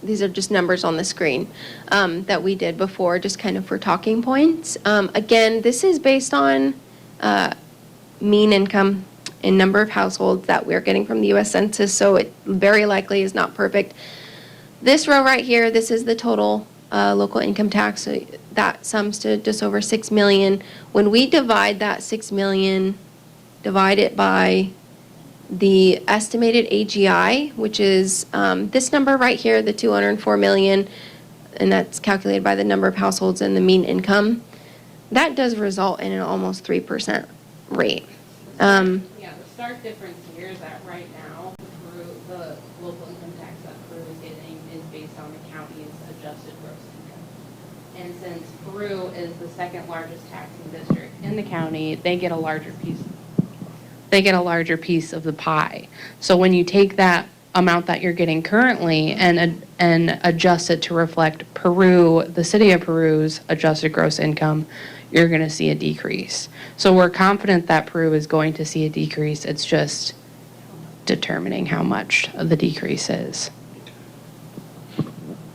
these are just numbers on the screen that we did before, just kind of for talking points. Again, this is based on mean income and number of households that we're getting from the U.S. Census, so it very likely is not perfect. This row right here, this is the total local income tax. So that sums to just over 6 million. When we divide that 6 million, divide it by the estimated AGI, which is this number right here, the 204 million, and that's calculated by the number of households and the mean income, that does result in an almost 3% rate. Yeah, the stark difference here is that right now, the local income tax that Peru is getting is based on the county's adjusted gross income. And since Peru is the second largest taxing district in the county, they get a larger piece. They get a larger piece of the pie. So when you take that amount that you're getting currently and adjust it to reflect Peru, the city of Peru's adjusted gross income, you're going to see a decrease. So we're confident that Peru is going to see a decrease. It's just determining how much of the decrease is.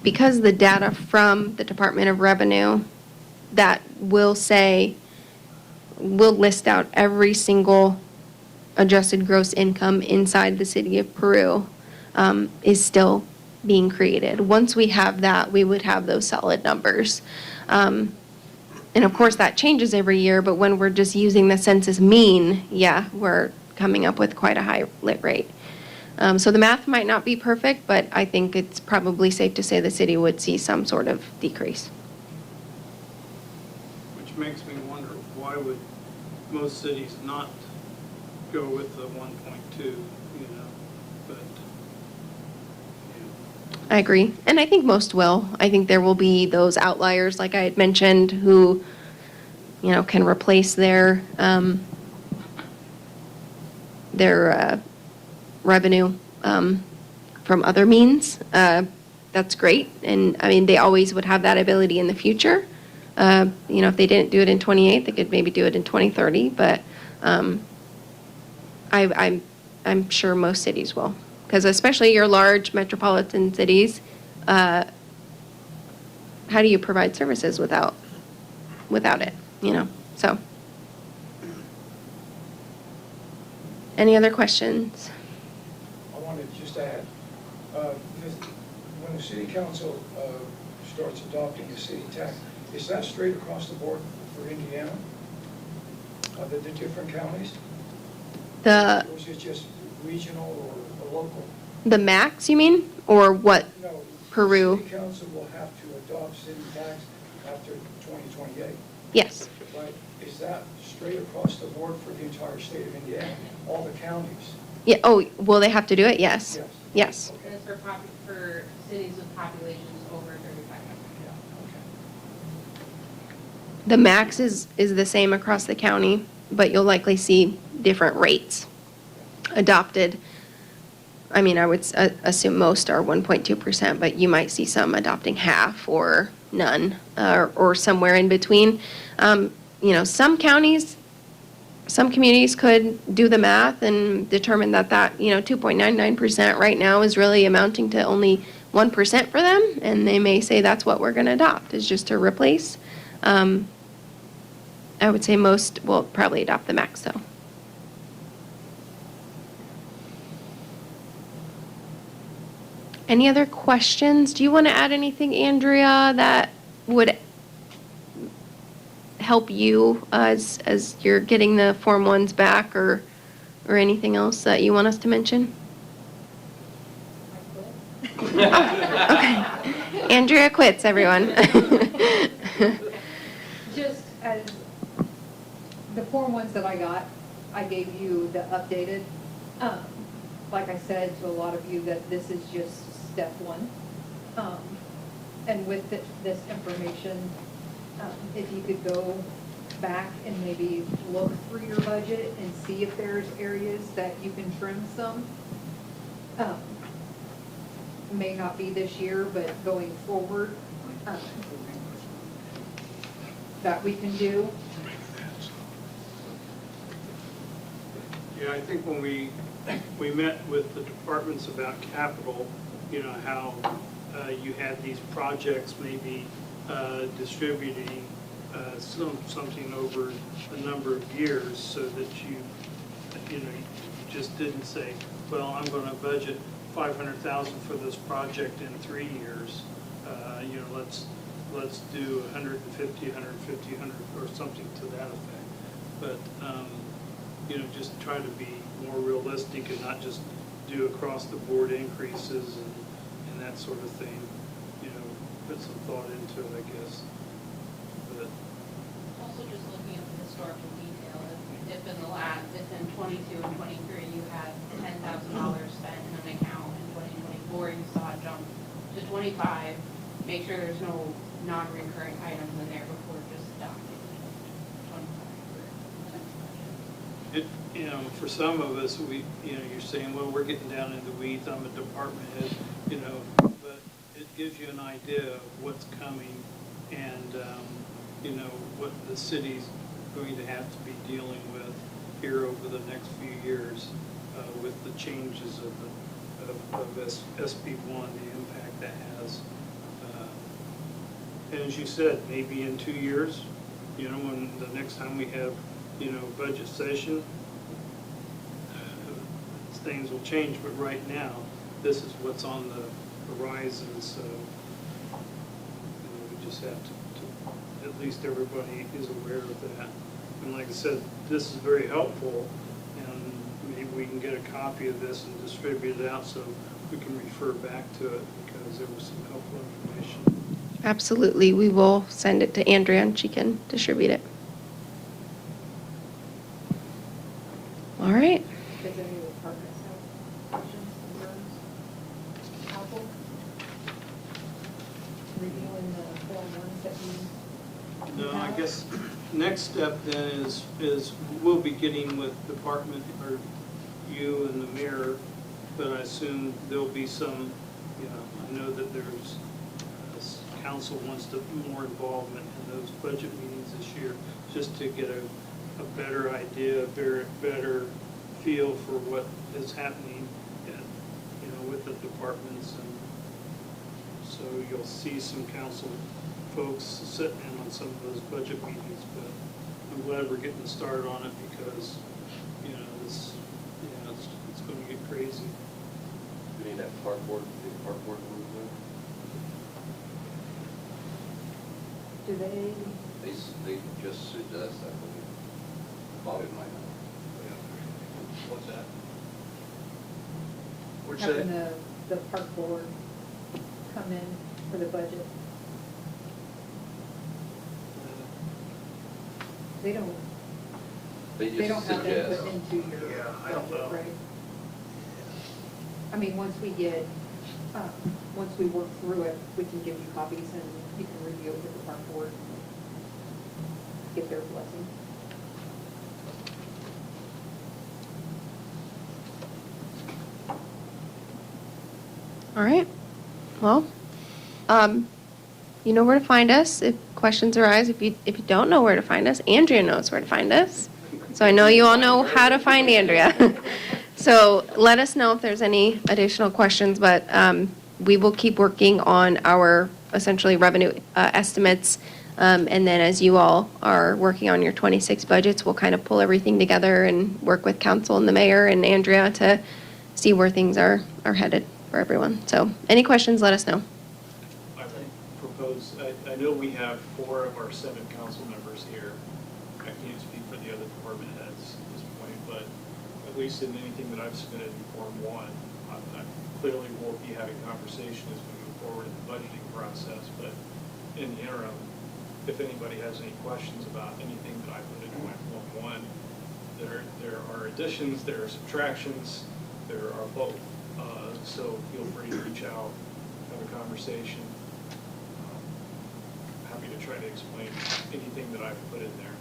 Because the data from the Department of Revenue that will list out every single adjusted gross income inside the city of Peru is still being created. Once we have that, we would have those solid numbers. And of course, that changes every year, but when we're just using the census mean, yeah, we're coming up with quite a high lit rate. So the math might not be perfect, but I think it's probably safe to say the city would see some sort of decrease. Which makes me wonder, why would most cities not go with the 1.2, but, I agree. And I think most will. I think there will be those outliers, like I had mentioned, who, can replace their revenue from other means. That's great. And, I mean, they always would have that ability in the future. If they didn't do it in 28, they could maybe do it in 2030, but I'm sure most cities will. Because especially your large metropolitan cities, how do you provide services without it, So. Any other questions? I wanted to just add, because when the city council starts adopting the city tax, is that straight across the board for Indiana? The different counties? Or is it just regional or local? The max, you mean? Or what? No. Peru. The city council will have to adopt city tax after 2028, Yes. right? Is that straight across the board for the entire state of Indiana, all the counties? Yeah, oh, will they have to do it? Yes. Yes. Yes. Okay. It's for cities with populations over 3,500. Yeah, okay. The max is the same across the county, but you'll likely see different rates adopted. I mean, I would assume most are 1.2%, but you might see some adopting half or none, or somewhere in between. Some counties, some communities could do the math and determine that 2.99% right now is really amounting to only 1% for them, and they may say that's what we're going to adopt, is just to replace. I would say most will probably adopt the max, though. Any other questions? Do you want to add anything, Andrea, that would help you as you're getting the Form 1s back, or anything else that you want us to mention? Okay. Andrea quits, everyone. Just as the Form 1s that I got, I gave you the updated. Like I said to a lot of you, that this is just step one. And with this information, if you could go back and maybe look through your budget and see if there's areas that you can trim some. May not be this year, but going forward, that we can do. Yeah, I think when we met with the departments about capital, how you had these projects maybe distributing something over a number of years, so that you just didn't say, well, I'm going to budget $500,000 for this project in 3 years. Let's do 150, 100, or something to that effect. But just try to be more realistic and not just do across the board increases and that sort of thing. Put some thought into it, I guess. But Also just looking at the historical detail, if in 22 and 23 you had $10,000 spent in an account, in 2024 you saw it jump to 25, make sure there's no non-recurring items in there before just adopting 25. For some of us, you're saying, well, we're getting down in the weeds, I'm a department head, but it gives you an idea of what's coming and, what the city's going to have to be dealing with here over the next few years with the changes of SB1, the impact that has. And as you said, maybe in 2 years, when the next time we have, budget session, things will change, but right now, this is what's on the horizon, so we just have to, at least everybody is aware of that. And like I said, this is very helpful, and maybe we can get a copy of this and distribute it out so we can refer back to it, because there was some helpful information. Absolutely. We will send it to Andrea and she can distribute it. All right. Does any of the departments have questions, concerns? Helpful? No, I guess next step then is we'll be getting with department, or you and the mayor, but I assume there'll be some, I know that there's, council wants to more involvement in those budget meetings this year, just to get a better idea, better feel for what is happening, with the departments. And so you'll see some council folks sitting in on some of those budget meetings, but I'm glad we're getting started on it because, it's going to get crazy. We need that park board movement. Do they, They just suggest, I believe, Bobby might know. What's that? What's having that? the park board come in for the budget? They don't, They they don't just have suggest. input into your Yeah, I don't budget, know. right? I mean, once we get, once we work through it, we can give you copies and you can review it with the park board. Get their blessing. All right. Well, you know where to find us if questions arise. If you don't know where to find us, Andrea knows where to find us. So I know you all know how to find Andrea. So let us know if there's any additional questions, but we will keep working on our essentially revenue estimates. And then as you all are working on your 26 budgets, we'll kind of pull everything together and work with council and the mayor and Andrea to see where things are headed for everyone. So any questions, let us know. I would propose, I know we have 4 of our 7 council members here. I can't speak for the other department heads at this point, but at least in anything that I've submitted in Form 1, I clearly will be having conversation as we move forward in the budgeting process. But in the interim, if anybody has any questions about anything that I put into my Form 1, there are additions, there are subtractions, there are both. So feel free to reach out, have a conversation. Happy to try to explain anything that I've put in there.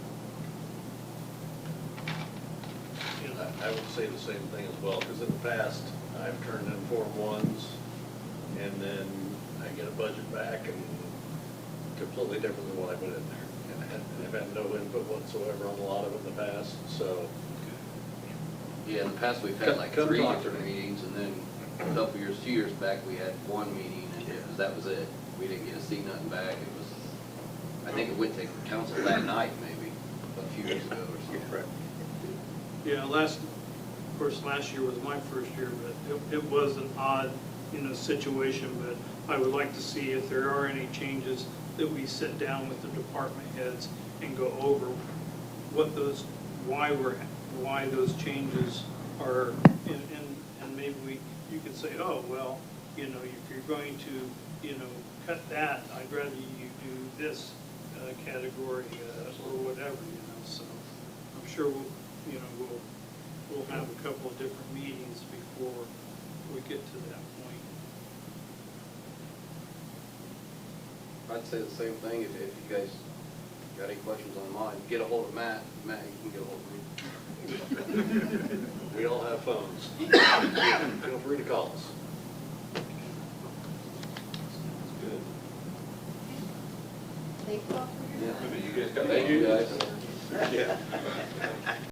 I would say the same thing as well, because in the past, I've turned in Form 1s, and then I get a budget back and completely different than what I put in there. And I've had no input whatsoever on a lot of it in the past, so. Yeah, in the past, we've had like Come 3 talk to different me. meetings, and then a couple years, 2 years back, we had 1 meeting, and that was it. We didn't get to see nothing back. It was, I think it went to council that night, maybe, a few years ago or something. Right. Yeah, last year was my first year, but it was an odd, situation, but I would like to see if there are any changes that we sit down with the department heads and go over what those, why those changes are, and maybe you could say, oh, well, if you're going to, cut that, I'd rather you do this category or whatever, so I'm sure we'll have a couple of different meetings before we get to that point. I'd say the same thing. If you guys got any questions on mine, get a hold of Matt. Matt, you can get a hold of me. We all have phones. Feel free to call us. Good. Thank you all for your time. Yeah. You guys got. Thank you, guys. Yeah.